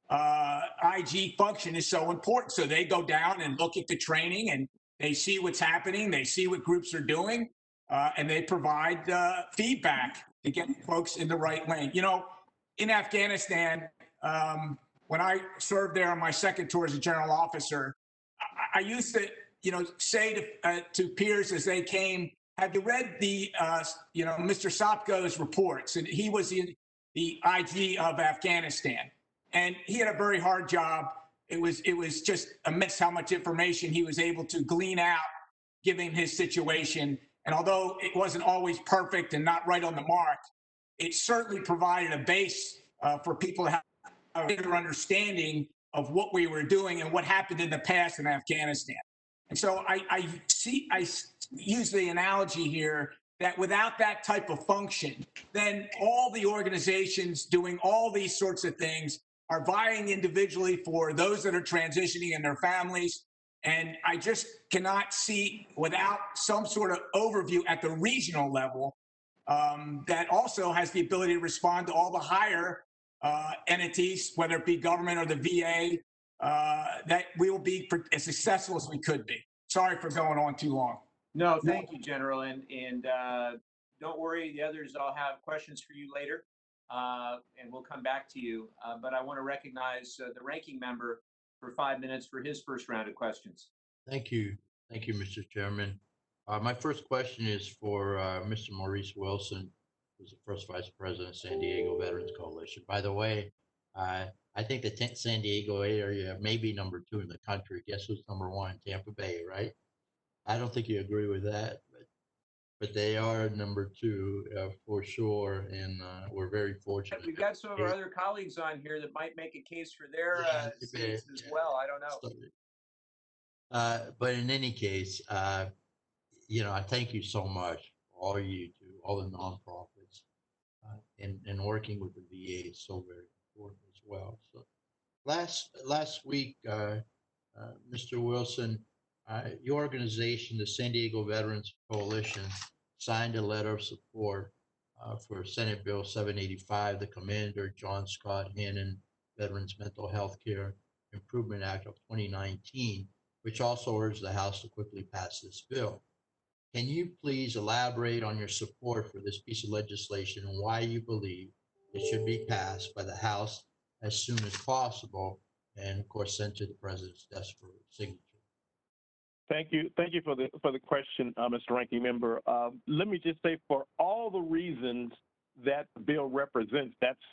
Speaker 5: IG function is so important. So they go down and look at the training and they see what's happening. They see what groups are doing, and they provide feedback to get folks in the right lane. In Afghanistan, when I served there on my second tour as a general officer, I used to, say to peers as they came, have you read the, Mr. Sopko's reports? And he was the IG of Afghanistan. And he had a very hard job. It was just immense how much information he was able to glean out, given his situation. And although it wasn't always perfect and not right on the mark, it certainly provided a base for people to have a better understanding of what we were doing and what happened in the past in Afghanistan. And so I use the analogy here that without that type of function, then all the organizations doing all these sorts of things are vying individually for those that are transitioning and their families. And I just cannot see, without some sort of overview at the regional level, that also has the ability to respond to all the higher entities, whether it be government or the VA, that we will be as successful as we could be. Sorry for going on too long.
Speaker 1: No, thank you, General. And don't worry, the others all have questions for you later, and we'll come back to you. But I want to recognize the ranking member for 5 minutes for his first round of questions.
Speaker 2: Thank you. Thank you, Mr. Chairman. My first question is for Mr. Maurice Wilson, who's the first vice president of San Diego Veterans Coalition. By the way, I think the San Diego area may be number 2 in the country. Guess who's number 1? Tampa Bay, right? I don't think you agree with that, but they are number 2 for sure, and we're very fortunate.
Speaker 1: We've got some of our other colleagues on here that might make a case for their states as
Speaker 2: Yeah.
Speaker 1: well. I don't know.
Speaker 2: But in any case, I thank you so much, all you do, all the nonprofits, and working with the VA is so very important as well. So last week, Mr. Wilson, your organization, the San Diego Veterans Coalition, signed a letter of support for Senate Bill 785, the Commander John Scott Hannon Veterans Mental Health Care Improvement Act of 2019, which also urged the House to quickly pass this bill. Can you please elaborate on your support for this piece of legislation and why you believe it should be passed by the House as soon as possible and, of course, sent to the President's desk for signature?
Speaker 3: Thank you for the question, Mr. Ranking Member. Let me just say, for all the reasons that the bill represents, that's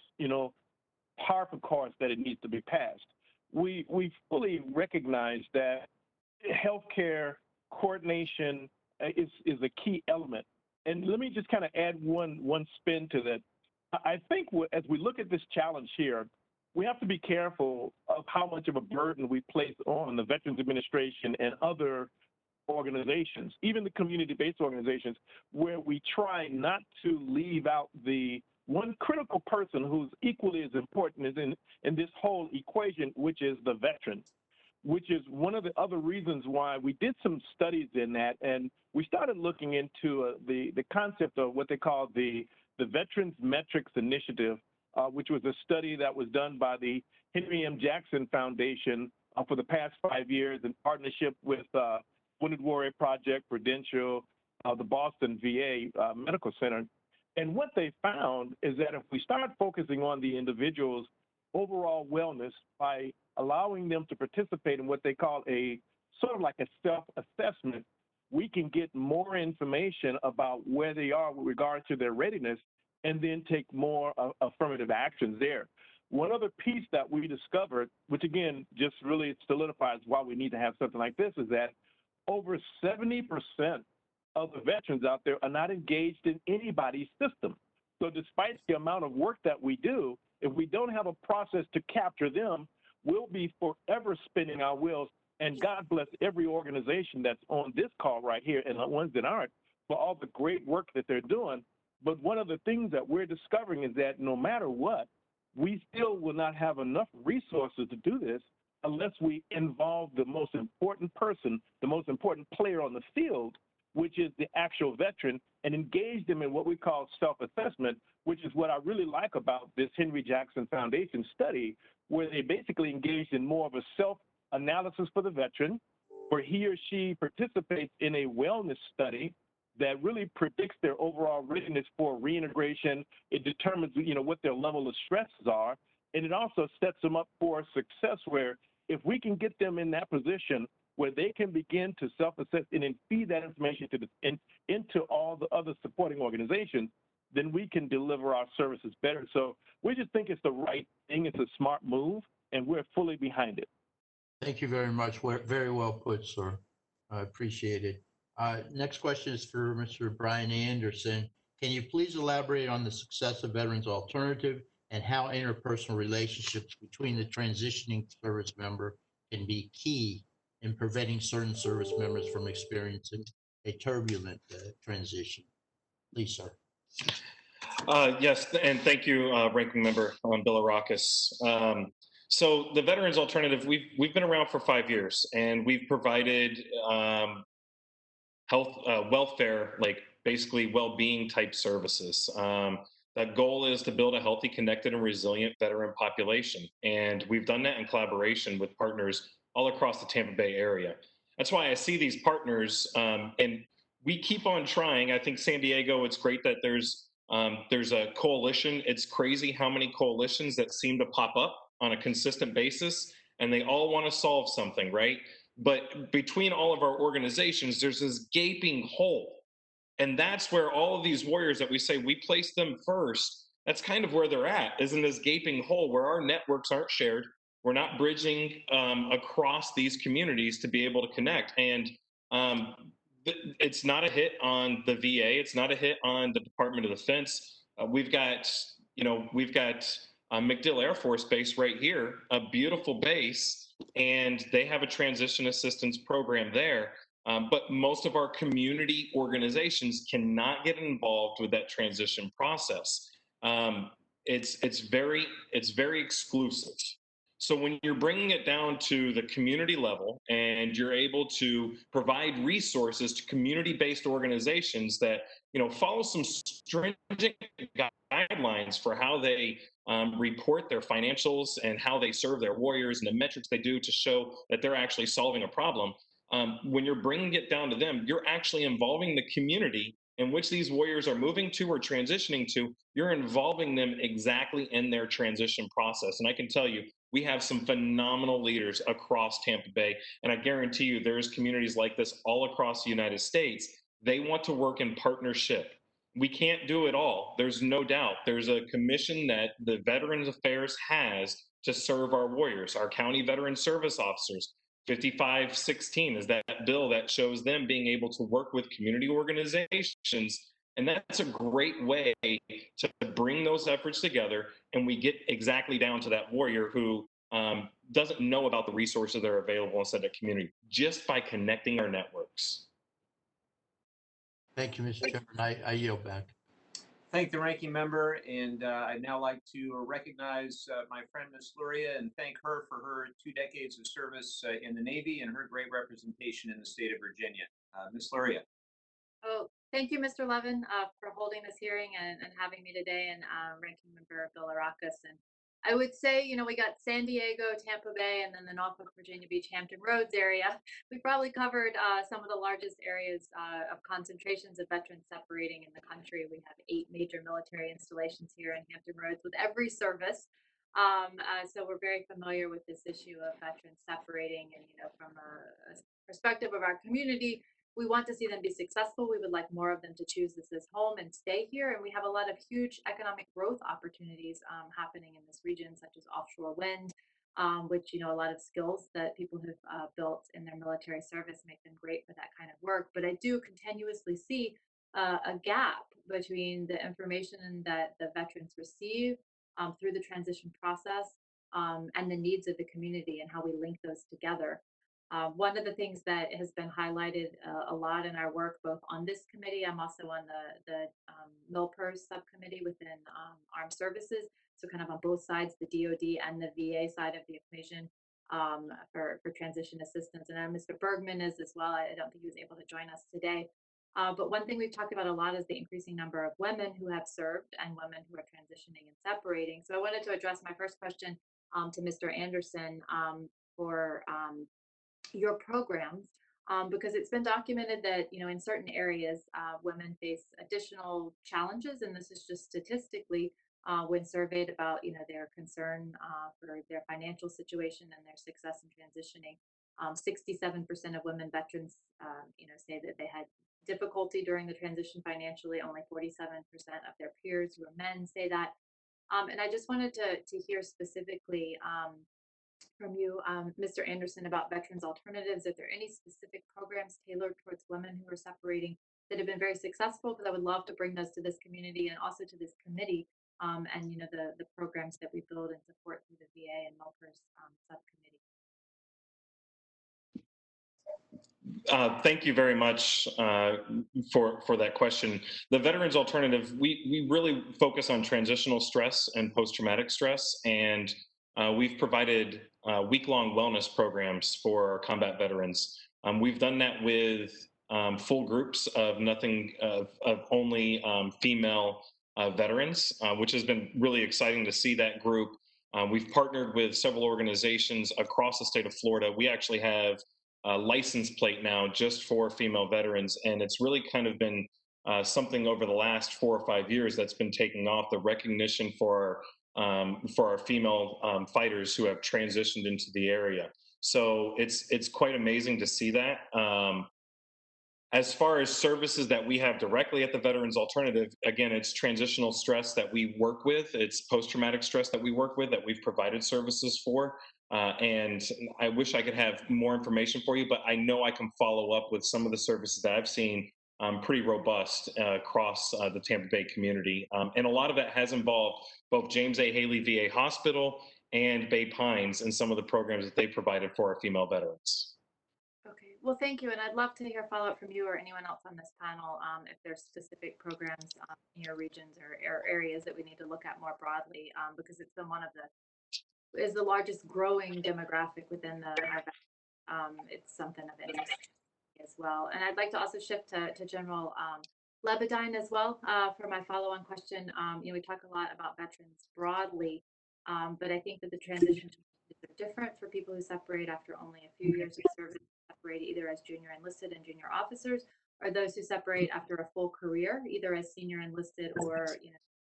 Speaker 3: par for course that it needs to be passed. We fully recognize that healthcare coordination is a key element. And let me just kind of add one spin to that. I think as we look at this challenge here, we have to be careful of how much of a burden we place on the Veterans Administration and other organizations, even the community-based organizations, where we try not to leave out the one critical person who's equally as important as in this whole equation, which is the veteran, which is one of the other reasons why we did some studies in that, and we started looking into the concept of what they call the Veterans Metrics Initiative, which was a study that was done by the Henry M. Jackson Foundation for the past 5 years in partnership with Wounded Warrior Project, Prudential, the Boston VA Medical Center. And what they found is that if we start focusing on the individual's overall wellness by allowing them to participate in what they call a sort of like a self-assessment, we can get more information about where they are with regard to their readiness and then take more affirmative actions there. One other piece that we discovered, which again, just really solidifies why we need to have something like this, is that over 70% of the veterans out there are not engaged in anybody's system. So despite the amount of work that we do, if we don't have a process to capture them, we'll be forever spinning our wheels. And God bless every organization that's on this call right here and the ones that aren't for all the great work that they're doing. But one of the things that we're discovering is that no matter what, we still will not have enough resources to do this unless we involve the most important person, the most important player on the field, which is the actual veteran, and engage them in what we call self-assessment, which is what I really like about this Henry Jackson Foundation study, where they basically engaged in more of a self-analysis for the veteran, where he or she participates in a wellness study that really predicts their overall readiness for reintegration. It determines, what their level of stresses are, and it also sets them up for success, where if we can get them in that position where they can begin to self-assess and then feed that information into all the other supporting organizations, then we can deliver our services better. So we just think it's the right thing. It's a smart move, and we're fully behind it.
Speaker 2: Thank you very much. Very well put, sir. I appreciate it. Next question is for Mr. Brian Anderson. Can you please elaborate on the success of Veterans Alternative and how interpersonal relationships between the transitioning service member can be key in preventing certain service members from experiencing a turbulent transition? Please, sir.
Speaker 6: Yes, and thank you, Ranking Member Bilirakis. So the Veterans Alternative, we've been around for 5 years, and we've provided health, welfare, like basically well-being type services. The goal is to build a healthy, connected, and resilient veteran population, and we've done that in collaboration with partners all across the Tampa Bay area. That's why I see these partners, and we keep on trying. I think San Diego, it's great that there's a coalition. It's crazy how many coalitions that seem to pop up on a consistent basis, and they all want to solve something, right? But between all of our organizations, there's this gaping hole. And that's where all of these warriors that we say we place them first, that's kind of where they're at, is in this gaping hole where our networks aren't shared. We're not bridging across these communities to be able to connect. And um, it's not a hit on the VA. It's not a hit on the Department of Defense. We've got MacDill Air Force Base right here, a beautiful base, and they have a transition assistance program there. But most of our community organizations cannot get involved with that transition process. Um, it's very exclusive. So when you're bringing it down to the community level and you're able to provide resources to community-based organizations that follow some stringent guidelines for how they report their financials and how they serve their warriors and the metrics they do to show that they're actually solving a problem. When you're bringing it down to them, you're actually involving the community in which these warriors are moving to or transitioning to. You're involving them exactly in their transition process. And I can tell you, we have some phenomenal leaders across Tampa Bay. And I guarantee you, there's communities like this all across the United States. They want to work in partnership. We can't do it all. There's no doubt. There's a commission that the Veterans Affairs has to serve our warriors, our county veteran service officers. 5516 is that bill that shows them being able to work with community organizations. And that's a great way to bring those efforts together. And we get exactly down to that warrior who doesn't know about the resources that are available inside the community just by connecting our networks.
Speaker 2: Thank you, Mr. Chairman. I yield back.
Speaker 1: Thank the ranking member, and I'd now like to recognize my friend Ms. Luria and thank her for her 2 decades of service in the Navy and her great representation in the state of Virginia. Ms. Luria.
Speaker 7: Oh, thank you, Mr. Levin, for holding this hearing and having me today, and Ranking Member Bilirakis. And I would say, we got San Diego, Tampa Bay, and then the Norfolk, Virginia Beach, Hampton Roads area. We probably covered some of the largest areas of concentrations of veterans separating in the country. We have 8 major military installations here in Hampton Roads with every service. So we're very familiar with this issue of veterans separating, and from a perspective of our community, we want to see them be successful. We would like more of them to choose this as home and stay here. And we have a lot of huge economic growth opportunities happening in this region, such as offshore wind, which, a lot of skills that people have built in their military service make them great for that kind of work. But I do continuously see a gap between the information that the veterans receive through the transition process and the needs of the community and how we link those together. One of the things that has been highlighted a lot in our work, both on this committee, I'm also on the MILPERS subcommittee within Armed Services, so kind of on both sides, the DoD and the VA side of the equation for transition assistance. And Mr. Bergman is as well. I don't think he was able to join us today. But one thing we've talked about a lot is the increasing number of women who have served and women who are transitioning and separating. So I wanted to address my first question to Mr. Anderson for your programs, because it's been documented that in certain areas women face additional challenges, and this is just statistically when surveyed about their concern for their financial situation and their success in transitioning. 67% of women veterans say that they had difficulty during the transition financially. Only 47% of their peers who are men say that. And I just wanted to hear specifically from you, Mr. Anderson, about Veterans Alternatives. Are there any specific programs tailored towards women who are separating that have been very successful? Because I would love to bring those to this community and also to this committee, and the programs that we build and support through the VA and MILPERS subcommittee.
Speaker 6: Thank you very much for that question. The Veterans Alternative, we really focus on transitional stress and post-traumatic stress, and we've provided week-long wellness programs for our combat veterans. We've done that with full groups of only female veterans, which has been really exciting to see that group. We've partnered with several organizations across the state of Florida. We actually have a license plate now just for female veterans, and it's really kind of been something over the last 4 or 5 years that's been taking off. The recognition for our female fighters who have transitioned into the area. So it's quite amazing to see that. As far as services that we have directly at the Veterans Alternative, again, it's transitional stress that we work with. It's post-traumatic stress that we work with, that we've provided services for. And I wish I could have more information for you, but I know I can follow up with some of the services that I've seen pretty robust across the Tampa Bay community. And a lot of that has involved both James A. Haley VA Hospital and Bay Pines and some of the programs that they provided for our female veterans.
Speaker 7: Okay, well, thank you. And I'd love to hear follow up from you or anyone else on this panel if there's specific programs in your regions or areas that we need to look at more broadly, because it's been is the largest growing demographic within it's something of interest as well. And I'd like to also shift to General Lebedine as well for my follow-on question. We talk a lot about veterans broadly, but I think that the transition are different for people who separate after only a few years of service, separate either as junior enlisted and junior officers, or those who separate after a full career, either as senior enlisted or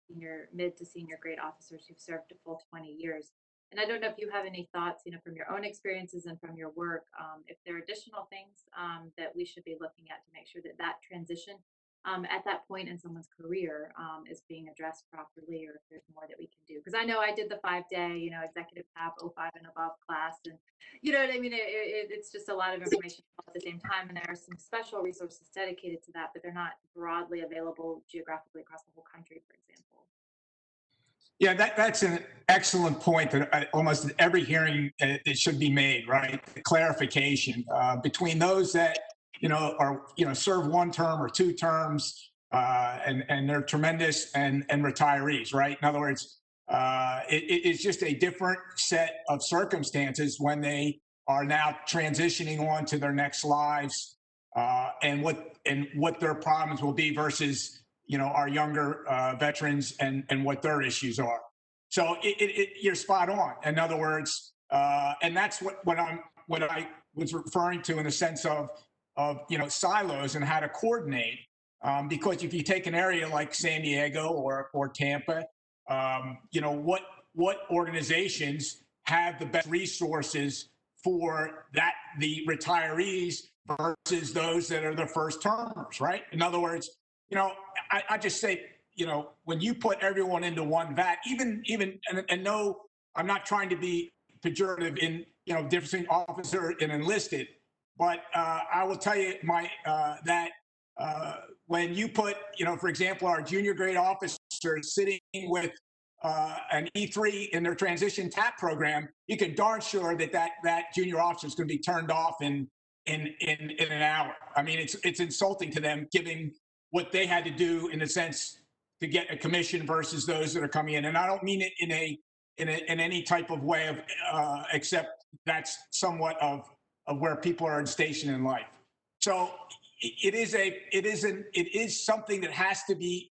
Speaker 7: senior mid to senior grade officers who've served a full 20 years. And I don't know if you have any thoughts, from your own experiences and from your work, if there are additional things that we should be looking at to make sure that that transition at that point in someone's career is being addressed properly, or if there's more that we can do. Because I know I did the 5-day, executive PAP 05 and above class, and you know what I mean? It's just a lot of information at the same time, and there are some special resources dedicated to that, but they're not broadly available geographically across the whole country, for example.
Speaker 5: Yeah, that's an excellent point that almost at every hearing it should be made, right? The clarification between those that are serve one term or two terms, and they're tremendous, and retirees, right? In other words, it's just a different set of circumstances when they are now transitioning on to their next lives, and what their problems will be versus our younger veterans and what their issues are. So you're spot on. In other words, and that's what I was referring to in the sense of silos and how to coordinate. Because if you take an area like San Diego or Tampa, what organizations have the best resources for the retirees versus those that are the first termers, right? In other words, I just say, when you put everyone into one vat, even, and no, I'm not trying to be pejorative in, difference between officer and enlisted, but I will tell you that when you put, for example, our junior grade officers sitting with an E3 in their transition TAP program, you can darn sure that junior officer is going to be turned off in an hour. I mean, it's insulting to them, given what they had to do in a sense to get a commission versus those that are coming in. And I don't mean it in any type of way of except that's somewhat of where people are stationed in life. So it is something that has to be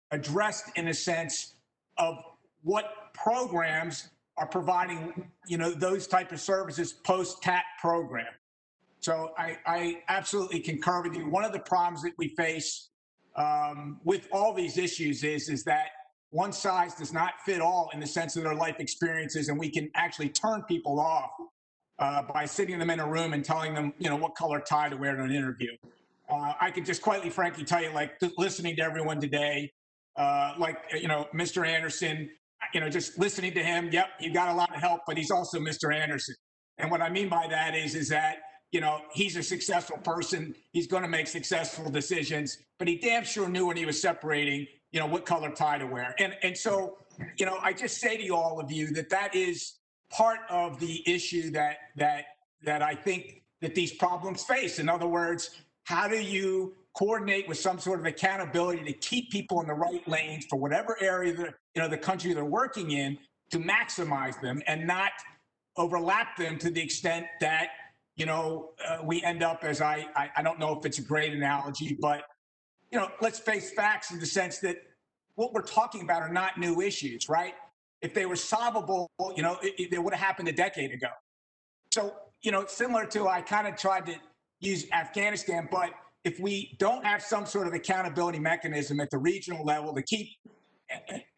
Speaker 5: addressed in a sense of what programs are providing, those type of services post-TAP program. So I absolutely concur with you. One of the problems that we face with all these issues is that one size does not fit all in the sense of their life experiences, and we can actually turn people off by sitting them in a room and telling them, what color tie to wear in an interview. I can just quite frankly tell you, like listening to everyone today, Mr. Anderson, just listening to him. Yep, he got a lot of help, but he's also Mr. Anderson. And what I mean by that is that he's a successful person. He's going to make successful decisions, but he damn sure knew when he was separating, what color tie to wear. And so, I just say to all of you that is part of the issue that I think that these problems face. In other words, how do you coordinate with some sort of accountability to keep people in the right lanes for whatever area the country they're working in, to maximize them and not overlap them to the extent that we end up as I don't know if it's a great analogy, but let's face facts in the sense that what we're talking about are not new issues, right? If they were solvable, they would have happened a decade ago. So, similar to, I kind of tried to use Afghanistan, but if we don't have some sort of accountability mechanism at the regional level to keep,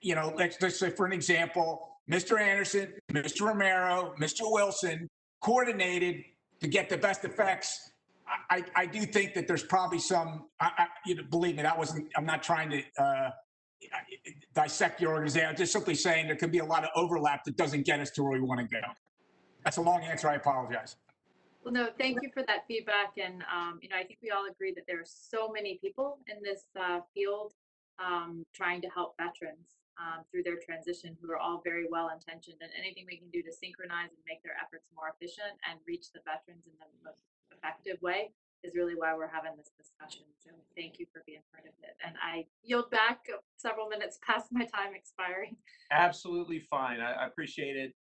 Speaker 5: let's say for an example, Mr. Anderson, Mr. Romero, Mr. Wilson coordinated to get the best effects. I do think that there's probably some, believe me, I'm not trying to dissect your organization. I'm just simply saying there could be a lot of overlap that doesn't get us to where we want to go. That's a long answer. I apologize.
Speaker 7: Well, no, thank you for that feedback. And, I think we all agree that there are so many people in this field trying to help veterans through their transition who are all very well intentioned. And anything we can do to synchronize and make their efforts more efficient and reach the veterans in the most effective way is really why we're having this discussion. So thank you for being part of it. And I yield back several minutes past my time expiring.
Speaker 1: Absolutely fine. I appreciate it.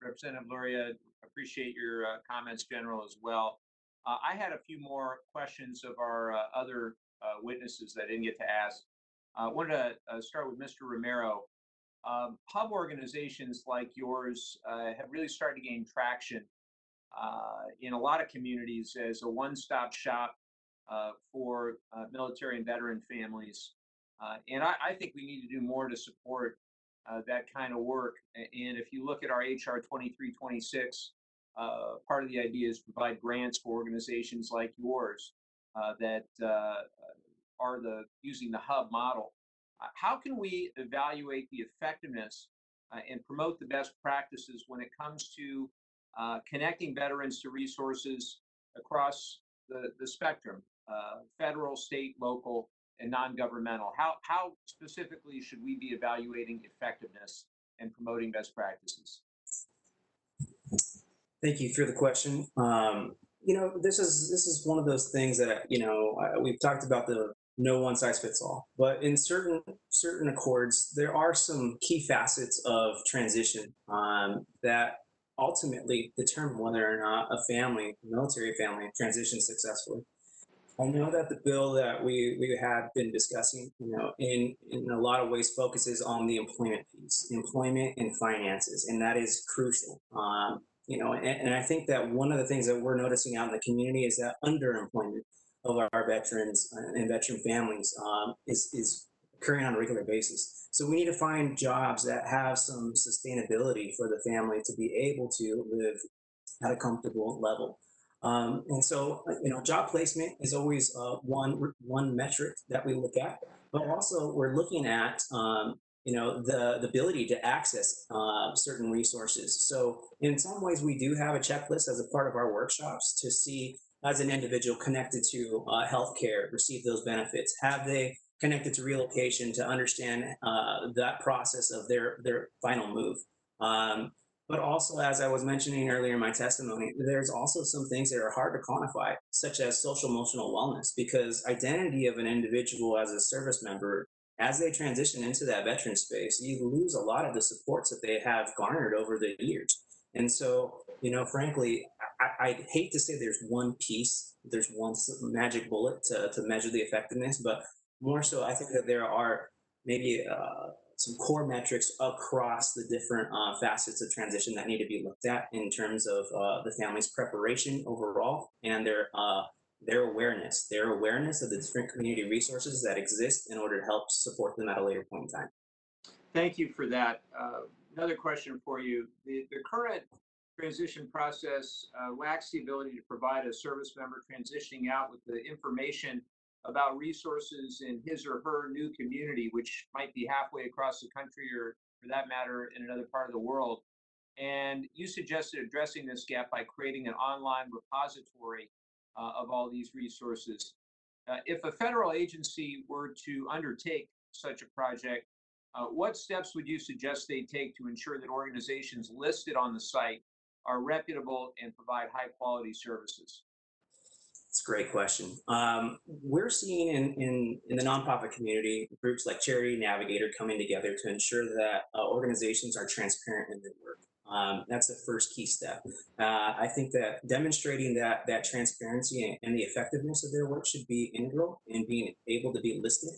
Speaker 1: Representative Luria, appreciate your comments, General, as well. I had a few more questions of our other witnesses that I didn't get to ask. I wanted to start with Mr. Romero. Hub organizations like yours have really started to gain traction in a lot of communities as a one-stop shop for military and veteran families. And I think we need to do more to support that kind of work. And if you look at our HR 2326, part of the idea is to provide grants for organizations like yours that are using the hub model. How can we evaluate the effectiveness and promote the best practices when it comes to connecting veterans to resources across the spectrum, federal, state, local, and non-governmental? How specifically should we be evaluating effectiveness and promoting best practices?
Speaker 4: Thank you for the question. This is one of those things that we've talked about the no one size fits all, but in certain accords, there are some key facets of transition that ultimately determine whether or not a military family, transitions successfully. I know that the bill that we have been discussing, in a lot of ways focuses on the employment piece, employment and finances, and that is crucial. And I think that one of the things that we're noticing out in the community is that underemployment of our veterans and veteran families is occurring on a regular basis. So we need to find jobs that have some sustainability for the family to be able to live at a comfortable level. And so, job placement is always one metric that we look at, but also we're looking at, the ability to access certain resources. So in some ways, we do have a checklist as a part of our workshops to see, as an individual connected to healthcare, receive those benefits. Have they connected to relocation to understand that process of their final move? But also, as I was mentioning earlier in my testimony, there's also some things that are hard to quantify, such as social emotional wellness, because identity of an individual as a service member, as they transition into that veteran space, you lose a lot of the supports that they have garnered over the years. And so, frankly, I hate to say there's one piece, there's one magic bullet to measure the effectiveness, but more so, I think that there are maybe some core metrics across the different facets of transition that need to be looked at in terms of the family's preparation overall and their awareness of the different community resources that exist in order to help support them at a later point in time.
Speaker 1: Thank you for that. Another question for you. The current transition process lacks the ability to provide a service member transitioning out with the information about resources in his or her new community, which might be halfway across the country or, for that matter, in another part of the world. And you suggested addressing this gap by creating an online repository of all these resources. If a federal agency were to undertake such a project, what steps would you suggest they take to ensure that organizations listed on the site are reputable and provide high quality services?
Speaker 4: It's a great question. We're seeing in the nonprofit community groups like Charity Navigator coming together to ensure that organizations are transparent in their work. That's the first key step. I think that demonstrating that transparency and the effectiveness of their work should be integral in being able to be listed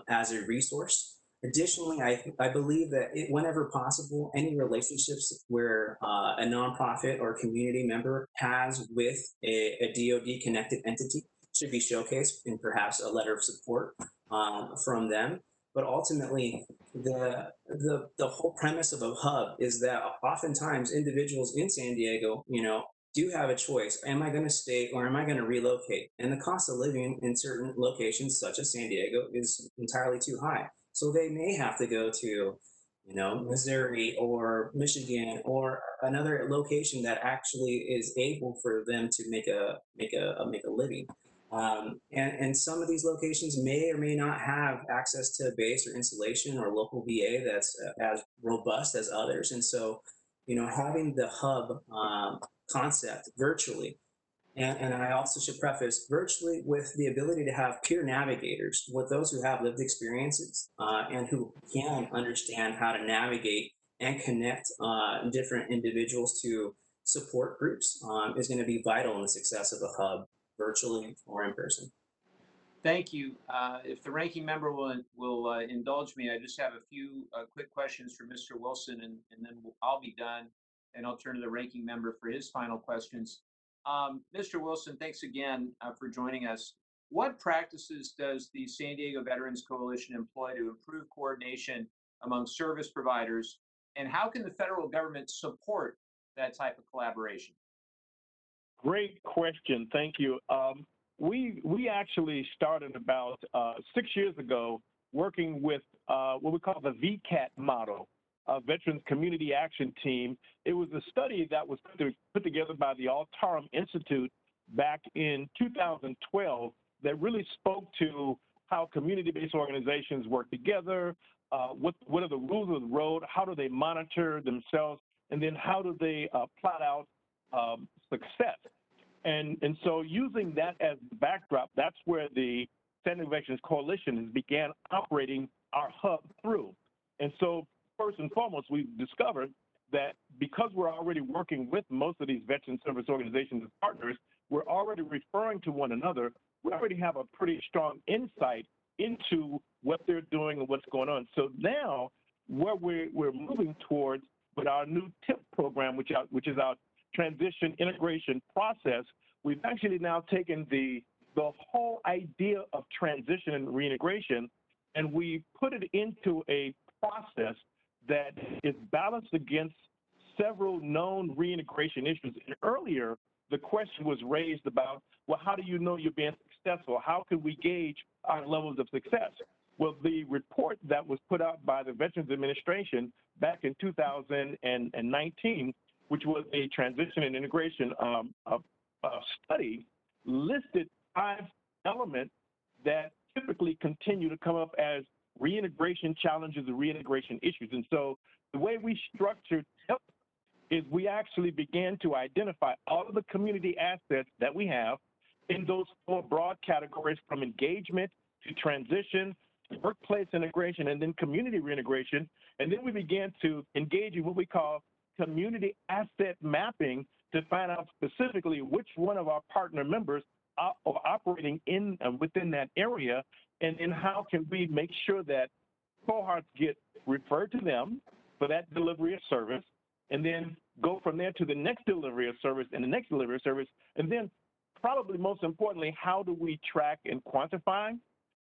Speaker 4: as a resource. Additionally, I believe that whenever possible, any relationships where a nonprofit or community member has with a DoD connected entity should be showcased in perhaps a letter of support from them. But ultimately, the whole premise of a hub is that oftentimes individuals in San Diego, do have a choice. Am I going to stay or am I going to relocate? And the cost of living in certain locations, such as San Diego, is entirely too high. So they may have to go to, Missouri or Michigan or another location that actually is able for them to make a living. And some of these locations may or may not have access to base or insulation or local VA that's as robust as others. And so, having the hub concept virtually, and I also should preface virtually with the ability to have peer navigators, with those who have lived experiences and who can understand how to navigate and connect different individuals to support groups is going to be vital in the success of a hub, virtually or in person.
Speaker 1: Thank you. If the ranking member will indulge me, I just have a few quick questions for Mr. Wilson, and then I'll be done, and I'll turn to the ranking member for his final questions. Mr. Wilson, thanks again for joining us. What practices does the San Diego Veterans Coalition employ to improve coordination among service providers, and how can the federal government support that type of collaboration?
Speaker 3: Great question. Thank you. We actually started about 6 years ago working with what we call the VCAT model, Veterans Community Action Team. It was a study that was put together by the Altarum Institute back in 2012 that really spoke to how community-based organizations work together, what are the rules of the road, how do they monitor themselves, and then how do they plot out success. And so using that as the backdrop, that's where the San Diego Veterans Coalition has began operating our hub through. And so first and foremost, we discovered that because we're already working with most of these veteran service organizations as partners, we're already referring to one another. We already have a pretty strong insight into what they're doing and what's going on. So now where we're moving towards with our new TIP program, which is our transition integration process, we've actually now taken the whole idea of transition and reintegration, and we put it into a process that is balanced against several known reintegration issues. And earlier, the question was raised about, well, how do you know you're being successful? How can we gauge our levels of success? Well, the report that was put out by the Veterans Administration back in 2019, which was a transition and integration study, listed 5 elements that typically continue to come up as reintegration challenges and reintegration issues. And so the way we structured TIP is we actually began to identify all of the community assets that we have in those 4 broad categories, from engagement to transition, workplace integration, and then community reintegration. And then we began to engage in what we call community asset mapping to find out specifically which one of our partner members are operating in within that area, and then how can we make sure that cohorts get referred to them for that delivery of service, and then go from there to the next delivery of service and the next delivery of service. And then probably most importantly, how do we track and quantify,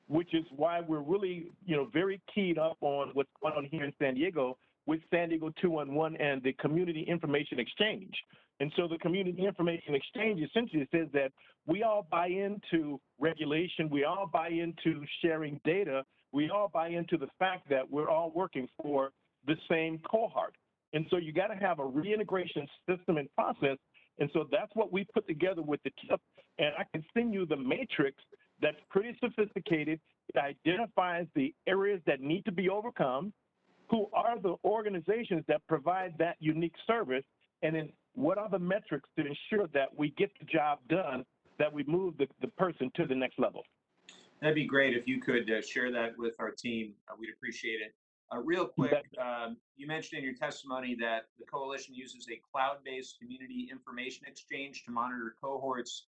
Speaker 3: which is why we're really, very keyed up on what's going on here in San Diego with San Diego 211 and the Community Information Exchange. And so the Community Information Exchange essentially says that we all buy into regulation, we all buy into sharing data, we all buy into the fact that we're all working for the same cohort. And so you got to have a reintegration system and process. And so that's what we put together with the TIP. And I can send you the matrix that's pretty sophisticated. It identifies the areas that need to be overcome, who are the organizations that provide that unique service, and then what are the metrics to ensure that we get the job done, that we move the person to the next level.
Speaker 1: That'd be great if you could share that with our team. We'd appreciate it. Real quick, you mentioned in your testimony that the coalition uses a cloud-based community information exchange to monitor cohorts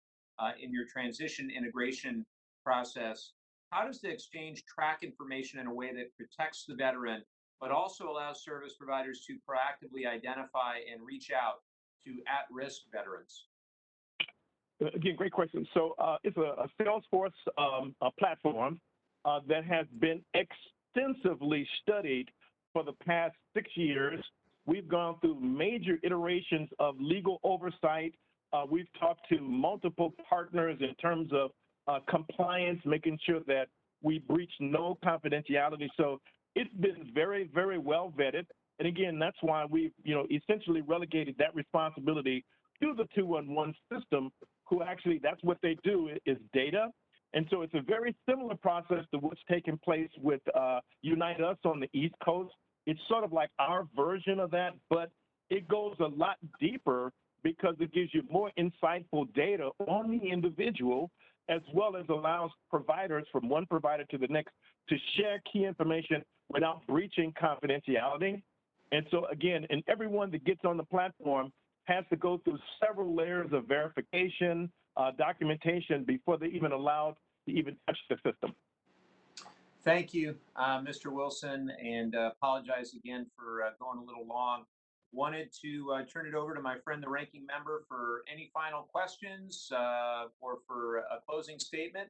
Speaker 1: in your transition integration process. How does the exchange track information in a way that protects the veteran, but also allows service providers to proactively identify and reach out to at-risk veterans?
Speaker 3: Again, great question. So it's a Salesforce platform that has been extensively studied for the past 6 years. We've gone through major iterations of legal oversight. We've talked to multiple partners in terms of compliance, making sure that we breach no confidentiality. So it's been very, very well vetted. And again, that's why we've, essentially relegated that responsibility to the 211 system, who actually, that's what they do, is data. And so it's a very similar process to what's taking place with Unite Us on the East Coast. It's sort of like our version of that, but it goes a lot deeper because it gives you more insightful data on the individual, as well as allows providers from one provider to the next to share key information without breaching confidentiality. And so again, and everyone that gets on the platform has to go through several layers of verification, documentation before they're even allowed to even touch the system.
Speaker 1: Thank you, Mr. Wilson, and apologize again for going a little long. Wanted to turn it over to my friend, the ranking member, for any final questions or for a closing statement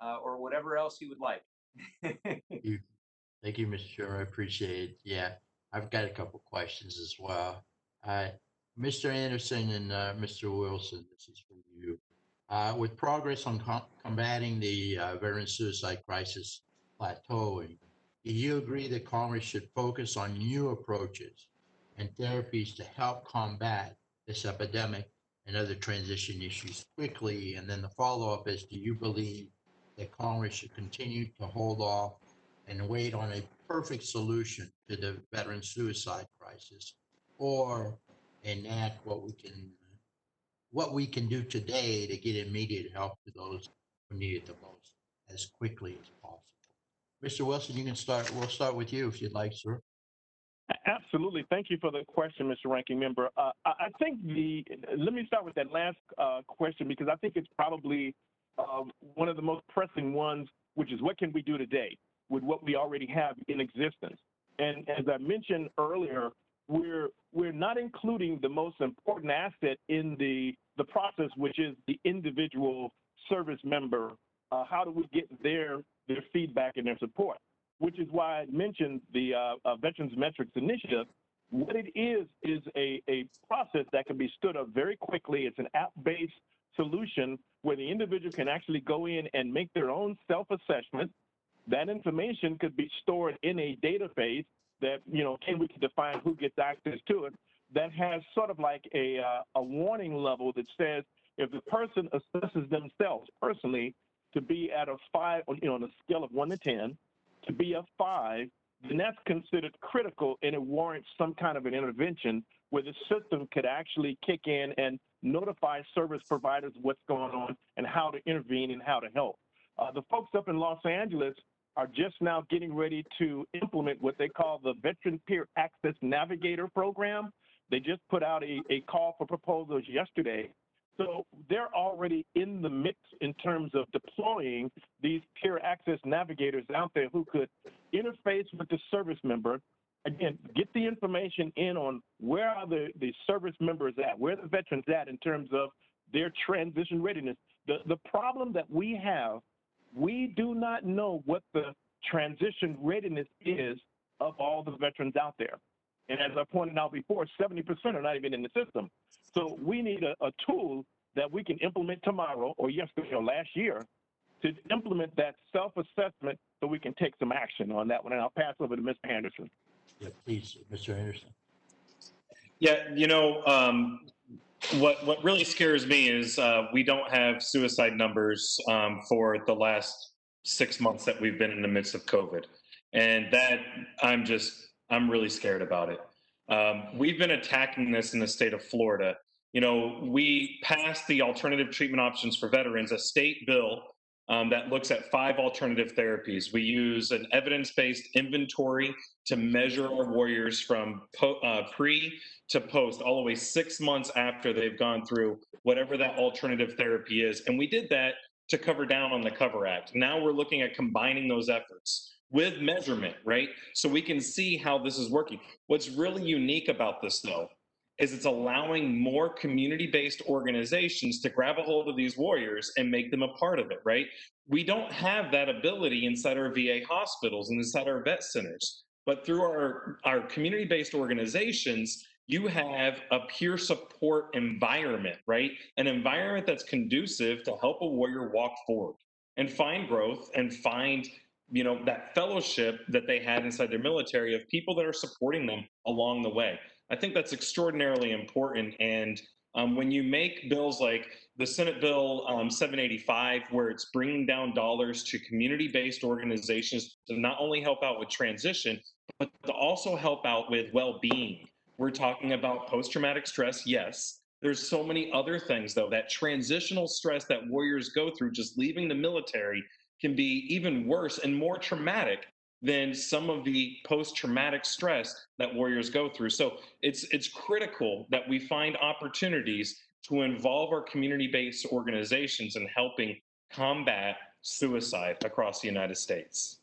Speaker 1: or whatever else he would like.
Speaker 2: Thank you, Mr. Chairman. I appreciate it. Yeah, I've got a couple questions as well. Mr. Anderson and Mr. Wilson, this is for you. With progress on combating the veteran suicide crisis plateauing, do you agree that Congress should focus on new approaches and therapies to help combat this epidemic and other transition issues quickly? And then the follow-up is, do you believe that Congress should continue to hold off and wait on a perfect solution to the veteran suicide crisis, or enact what we can do today to get immediate help to those who need it the most as quickly as possible? Mr. Wilson, you can start. We'll start with you if you'd like, sir.
Speaker 3: Absolutely. Thank you for the question, Mr. Ranking Member. I think let me start with that last question, because I think it's probably one of the most pressing ones, which is what can we do today with what we already have in existence? And as I mentioned earlier, we're not including the most important asset in the process, which is the individual service member. How do we get their feedback and their support? Which is why I mentioned the Veterans Metrics Initiative. What it is a process that can be stood up very quickly. It's an app-based solution where the individual can actually go in and make their own self-assessment. That information could be stored in a database that, we can define who gets access to it, that has sort of like a warning level that says if the person assesses themselves personally to be at a 5, on a scale of 1 to 10, to be a 5, then that's considered critical and it warrants some kind of an intervention where the system could actually kick in and notify service providers what's going on and how to intervene and how to help. The folks up in Los Angeles are just now getting ready to implement what they call the Veteran Peer Access Navigator program. They just put out a call for proposals yesterday. So they're already in the mix in terms of deploying these peer access navigators out there who could interface with the service member, again, get the information in on where are the service members at, where the veterans at in terms of their transition readiness. The problem that we have, we do not know what the transition readiness is of all the veterans out there. And as I pointed out before, 70% are not even in the system. So we need a tool that we can implement tomorrow or yesterday or last year to implement that self-assessment so we can take some action on that one. And I'll pass over to Mr. Anderson.
Speaker 2: Yeah, please, Mr. Anderson.
Speaker 6: Yeah, what really scares me is we don't have suicide numbers for the last 6 months that we've been in the midst of COVID. And that I'm really scared about it. We've been attacking this in the state of Florida. We passed the alternative treatment options for veterans, a state bill that looks at 5 alternative therapies. We use an evidence-based inventory to measure our warriors from pre to post, all the way 6 months after they've gone through whatever that alternative therapy is. And we did that to cover down on the Cover Act. Now we're looking at combining those efforts with measurement, right? So we can see how this is working. What's really unique about this, though, is it's allowing more community-based organizations to grab a hold of these warriors and make them a part of it, right? We don't have that ability inside our VA hospitals and inside our vet centers. But through our community-based organizations, you have a peer support environment, right? An environment that's conducive to help a warrior walk forward and find growth and find, that fellowship that they had inside their military of people that are supporting them along the way. I think that's extraordinarily important. And when you make bills like the Senate Bill 785, where it's bringing down dollars to community based organizations to not only help out with transition, but to also help out with well being. We're talking about post traumatic stress, yes. There's so many other things, though. That transitional stress that warriors go through just leaving the military can be even worse and more traumatic than some of the post-traumatic stress that warriors go through. So it's critical that we find opportunities to involve our community-based organizations in helping combat suicide across the United States.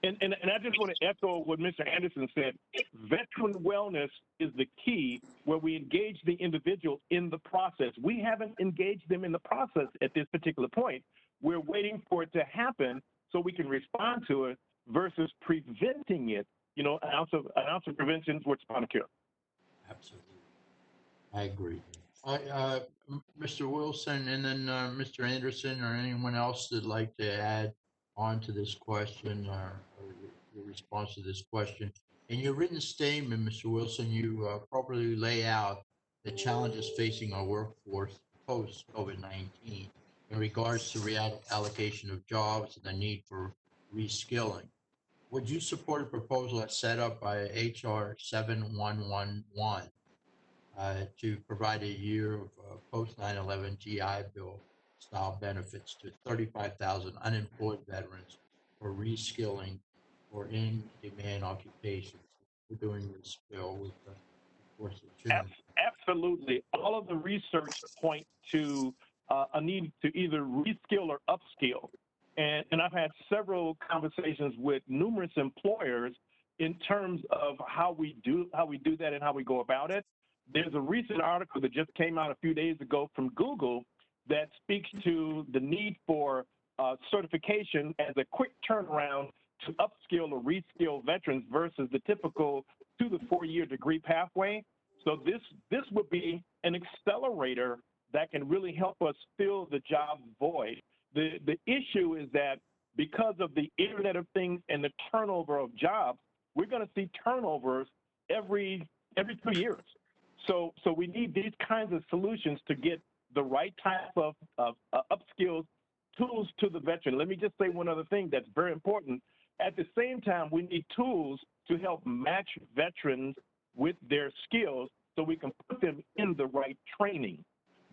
Speaker 3: And I just want to echo what Mr. Anderson said. Veteran wellness is the key where we engage the individual in the process. We haven't engaged them in the process at this particular point. We're waiting for it to happen so we can respond to it versus preventing it. An ounce of prevention is worth a pound of cure.
Speaker 2: Absolutely. I agree. Mr. Wilson, and then Mr. Anderson, or anyone else that'd like to add on to this question or your response to this question. In your written statement, Mr. Wilson, you appropriately lay out the challenges facing our workforce post COVID-19 in regards to reallocation of jobs and the need for reskilling. Would you support a proposal that's set up by HR 7111 to provide a year of post 9/11 GI Bill style benefits to 35,000 unemployed veterans for reskilling or in-demand occupations? We're doing this bill with the course of June.
Speaker 3: Absolutely. All of the research point to a need to either reskill or upskill. And I've had several conversations with numerous employers in terms of how we do that and how we go about it. There's a recent article that just came out a few days ago from Google that speaks to the need for certification as a quick turnaround to upskill or reskill veterans versus the typical 2 to 4 year degree pathway. So this would be an accelerator that can really help us fill the job void. The issue is that because of the Internet of Things and the turnover of jobs, we're going to see turnovers every 2 years. So we need these kinds of solutions to get the right type of upskills tools to the veteran. Let me just say one other thing that's very important. At the same time, we need tools to help match veterans with their skills so we can put them in the right training.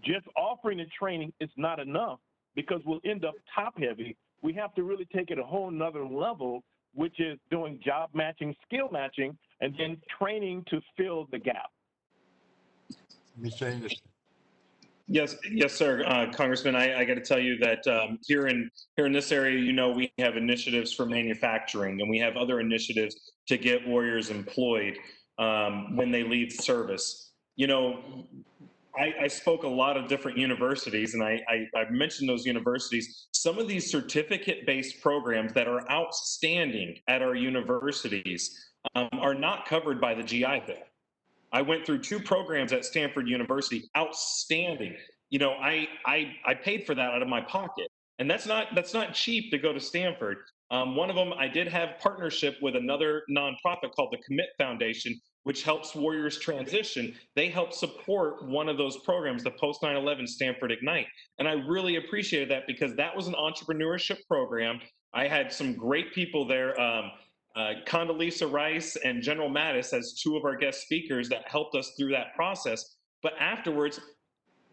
Speaker 3: Just offering the training is not enough because we'll end up top heavy. We have to really take it a whole nother level, which is doing job matching, skill matching, and then training to fill the gap.
Speaker 2: Mr. Anderson.
Speaker 6: Yes, sir, Congressman. I got to tell you that here in this area, we have initiatives for manufacturing, and we have other initiatives to get warriors employed when they leave service. I spoke a lot of different universities, and I mentioned those universities. Some of these certificate-based programs that are outstanding at our universities are not covered by the GI Bill. I went through 2 programs at Stanford University, outstanding. I paid for that out of my pocket, and that's not cheap to go to Stanford. One of them, I did have partnership with another nonprofit called the Commit Foundation, which helps warriors transition. They help support one of those programs, the Post 9/11 Stanford Ignite, and I really appreciated that because that was an entrepreneurship program. I had some great people there. Condoleezza Rice and General Mattis as 2 of our guest speakers that helped us through that process. But afterwards,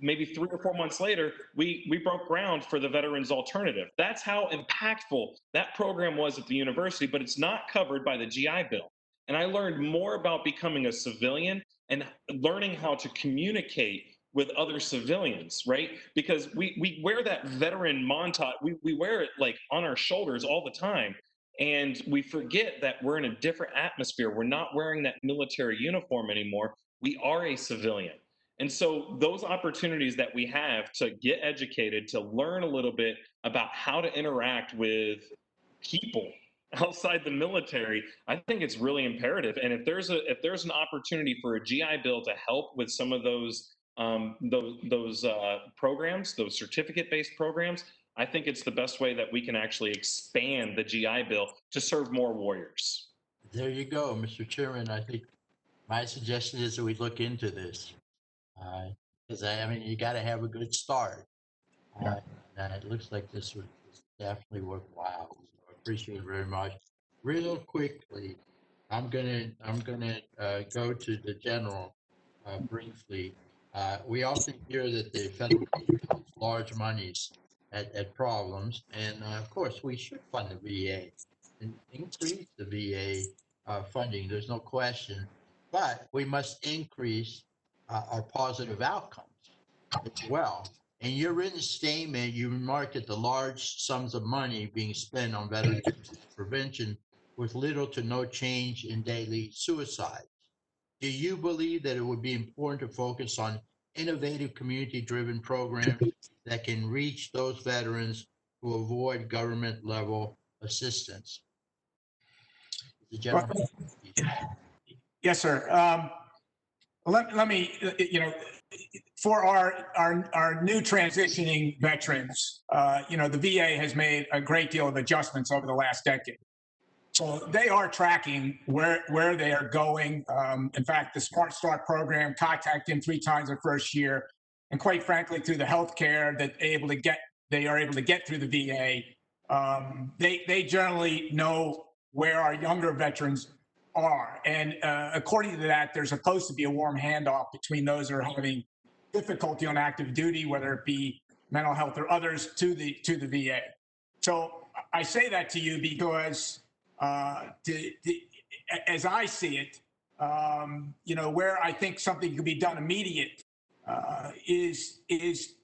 Speaker 6: maybe 3 or 4 months later, we broke ground for the Veterans Alternative. That's how impactful that program was at the university, but it's not covered by the GI Bill. And I learned more about becoming a civilian and learning how to communicate with other civilians, right? Because we wear that veteran montage, we wear it like on our shoulders all the time. And we forget that we're in a different atmosphere. We're not wearing that military uniform anymore. We are a civilian. And so, those opportunities that we have to get educated, to learn a little bit about how to interact with people outside the military, I think it's really imperative. And if there's an opportunity for a GI Bill to help with some of those programs, those certificate-based programs, I think it's the best way that we can actually expand the GI Bill to serve more warriors.
Speaker 2: There you go, Mr. Chairman. I think my suggestion is that we look into this. Because I mean, you got to have a good start.
Speaker 5: Yeah.
Speaker 2: And it looks like this was definitely worthwhile. So I appreciate it very much. Real quickly, I'm gonna go to the general briefly. We often hear that the federal government puts large monies at problems, and of course we should fund the VA and increase the VA funding. There's no question, but we must increase our positive outcomes as well. In your written statement, you remarked that the large sums of money being spent on veteran prevention with little to no change in daily suicide. Do you believe that it would be important to focus on innovative community-driven programs that can reach those veterans who avoid government-level assistance? The general.
Speaker 5: Yes, sir. Let me, for our new transitioning veterans, the VA has made a great deal of adjustments over the last decade. So they are tracking where they are going. In fact, the Smart Start program, contact them 3 times the first year, and quite frankly, through the health care that they are able to get through the VA, they generally know where our younger veterans are. And according to that, there's supposed to be a warm handoff between those who are having difficulty on active duty, whether it be mental health or others, to the VA. So I say that to you because as I see it, where I think something could be done immediate is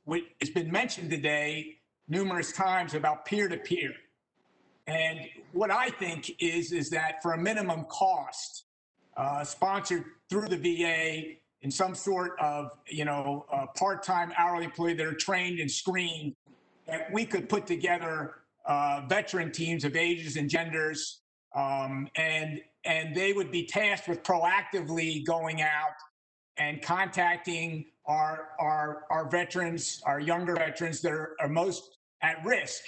Speaker 5: what has been mentioned today numerous times about peer-to-peer. And what I think is that for a minimum cost, sponsored through the VA in some sort of part-time hourly employee that are trained and screened, that we could put together veteran teams of ages and genders, and they would be tasked with proactively going out and contacting our veterans, our younger veterans that are most at risk,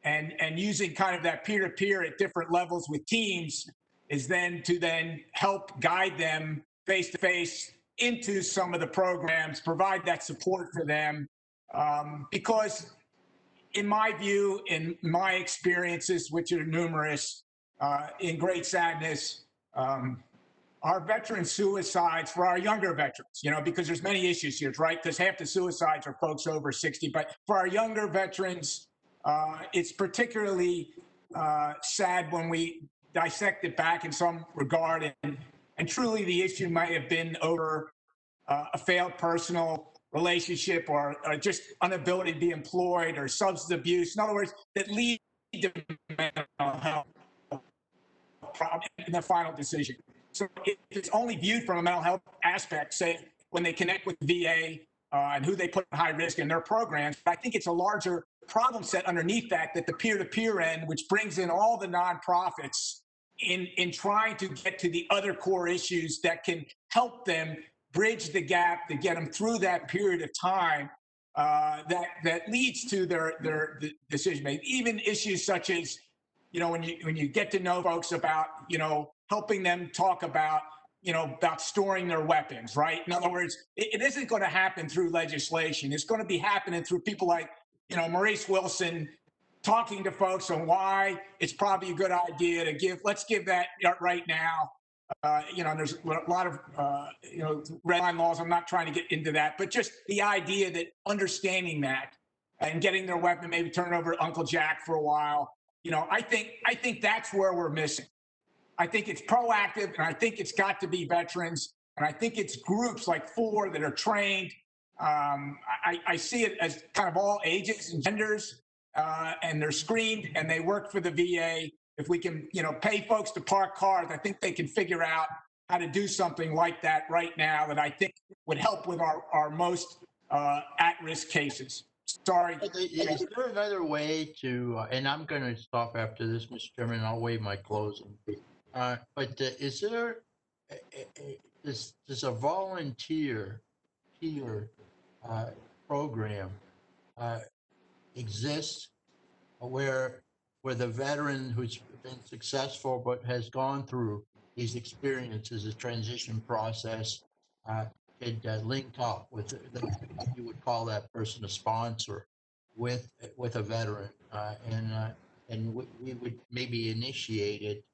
Speaker 5: and using kind of that peer-to-peer at different levels with teams is then to help guide them face-to-face into some of the programs, provide that support for them, because in my view, in my experiences, which are numerous, in great sadness, our veteran suicides for our younger veterans, because there's many issues here, right? Because half the suicides are folks over 60, but for our younger veterans, it's particularly sad when we dissect it back in some regard, and truly the issue might have been over a failed personal relationship or just inability to be employed or substance abuse. In other words, that lead to mental health problem in the final decision. So if it's only viewed from a mental health aspect, say when they connect with VA and who they put at high risk in their programs, but I think it's a larger problem set underneath that the peer-to-peer end, which brings in all the nonprofits in trying to get to the other core issues that can help them bridge the gap to get them through that period of time that leads to their decision making. Even issues such as, when you get to know folks about, helping them talk about, about storing their weapons, right? In other words, it isn't going to happen through legislation. It's going to be happening through people like, Maurice Wilson, talking to folks on why it's probably a good idea to let's give that right now. There's a lot of, red line laws. I'm not trying to get into that, but just the idea that understanding that and getting their weapon, maybe turn it over to Uncle Jack for a while. I think that's where we're missing. I think it's proactive, and I think it's got to be veterans, and I think it's groups like 4 that are trained. I see it as kind of all ages and genders, and they're screened and they work for the VA. if we can, pay folks to park cars, I think they can figure out how to do something like that right now that I think would help with our most at-risk cases. Sorry.
Speaker 2: Is there another way to, and I'm going to stop after this, Mr. Chairman, I'll waive my closing. But is there, does a volunteer peer program exist where the veteran who's been successful but has gone through these experiences, a transition process, could link up with you would call that person a sponsor with a veteran, and we would maybe initiate it,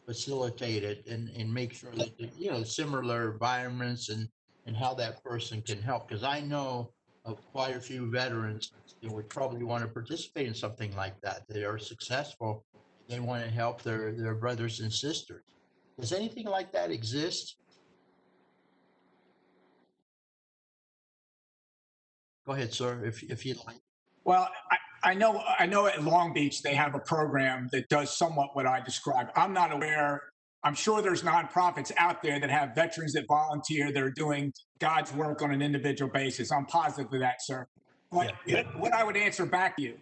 Speaker 2: facilitate it, and make sure that similar environments and how that person can help. Because I know of quite a few veterans would probably want to participate in something like that. They are successful. They want to help their brothers and sisters. Does anything like that exist? Go ahead, sir, if you'd like.
Speaker 5: Well, I know at Long Beach they have a program that does somewhat what I described. I'm not aware. I'm sure there's nonprofits out there that have veterans that volunteer that are doing God's work on an individual basis. I'm positive of that, sir. But what I would answer back to you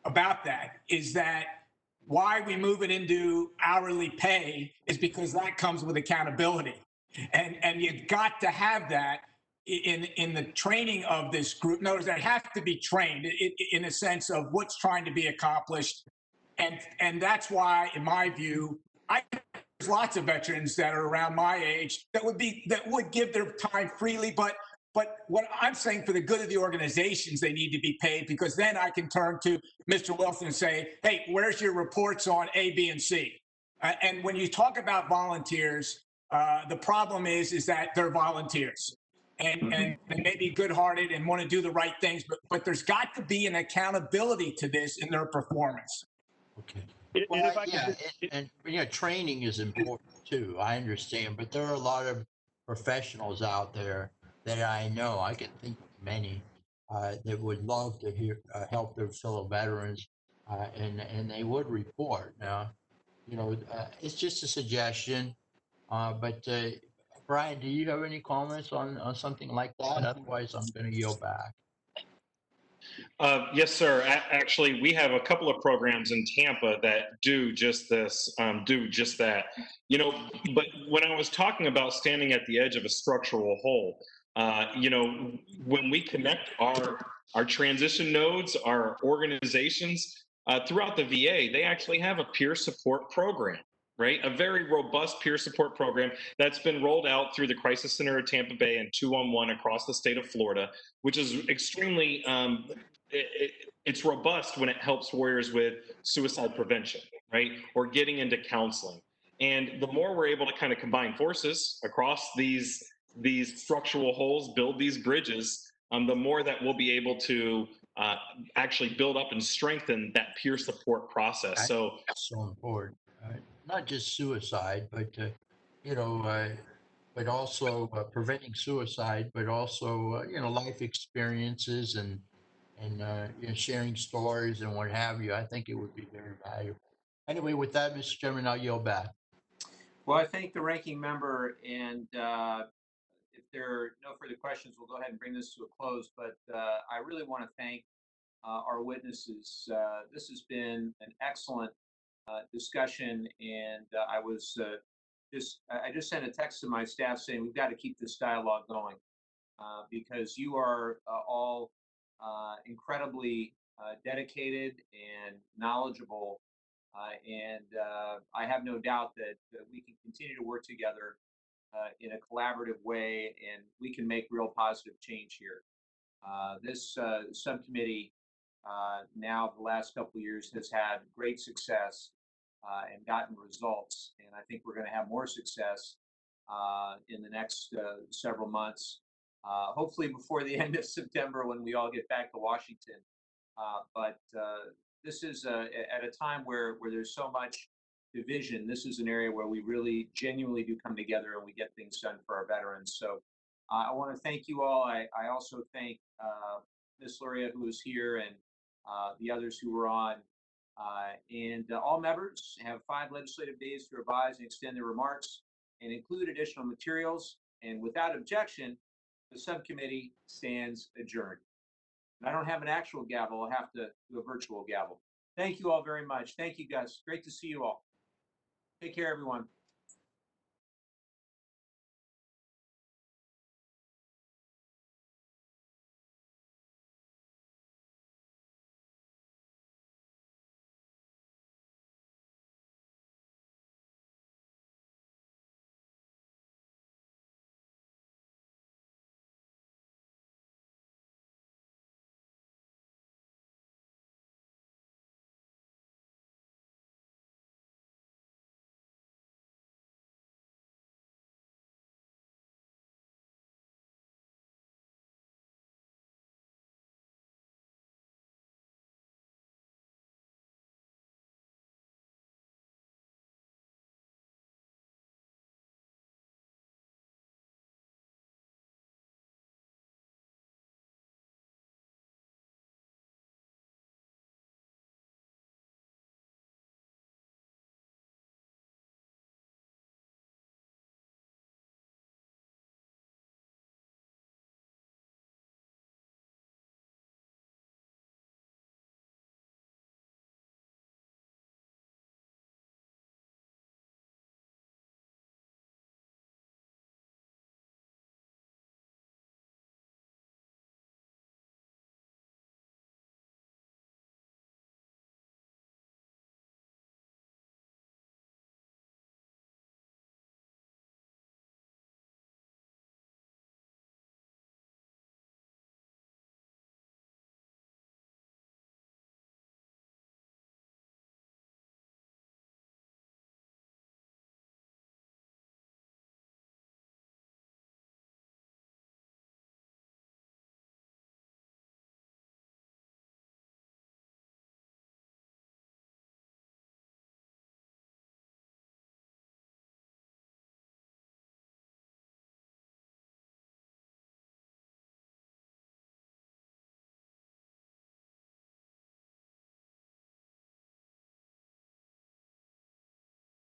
Speaker 5: about that is that why we move it into hourly pay is because that comes with accountability. And you've got to have that in the training of this group. In other words, they have to be trained in a sense of what's trying to be accomplished. And that's why, in my view, there's lots of veterans that are around my age that would give their time freely, but what I'm saying, for the good of the organizations, they need to be paid, because then I can turn to Mr. Wilson and say, hey, where's your reports on A, B, and C? And when you talk about volunteers, the problem is that they're volunteers. And they may be good-hearted and want to do the right things, but there's got to be an accountability to this in their performance.
Speaker 2: Okay.
Speaker 3: And
Speaker 2: Well,
Speaker 3: if I could
Speaker 2: and training is important too. I understand, but there are a lot of professionals out there that I know. I can think of many that would love to help their fellow veterans, and they would report. Now, it's just a suggestion. But Brian, do you have any comments on something like that? Otherwise, I'm going to yield back.
Speaker 6: Yes, sir. Actually, we have a couple of programs in Tampa that do just this, do just that. But when I was talking about standing at the edge of a structural hole, when we connect our transition nodes, our organizations throughout the VA, they actually have a peer support program. Right, a very robust peer support program that's been rolled out through the Crisis Center at Tampa Bay and 211 across the state of Florida, which is extremely it's robust when it helps warriors with suicide prevention, right? Or getting into counseling. And the more we're able to kind of combine forces across these structural holes, build these bridges, the more that we'll be able to actually build up and strengthen that peer support process. So
Speaker 2: that's so important. Not just suicide, but but also preventing suicide, but also life experiences and sharing stories and what have you. I think it would be very valuable. Anyway, with that, Mr. Chairman, I'll yield back.
Speaker 1: Well, I thank the ranking member, and if there are no further questions, we'll go ahead and bring this to a close. But I really want to thank our witnesses. This has been an excellent discussion, and I just sent a text to my staff saying we've got to keep this dialogue going because you are all incredibly dedicated and knowledgeable, and I have no doubt that we can continue to work together in a collaborative way, and we can make real positive change here. This subcommittee now the last couple of years has had great success and gotten results. And I think we're going to have more success in the next several months, hopefully before the end of September when we all get back to Washington. But this is at a time where there's so much division. This is an area where we really genuinely do come together and we get things done for our veterans. So I want to thank you all. I also thank Ms. Luria, who is here, and the others who were on. And all members have 5 legislative days to revise and extend their remarks and include additional materials. And without objection, the subcommittee stands adjourned. And I don't have an actual gavel. I'll have to do a virtual gavel. Thank you all very much. Thank you, guys. Great to see you all. Take care, everyone.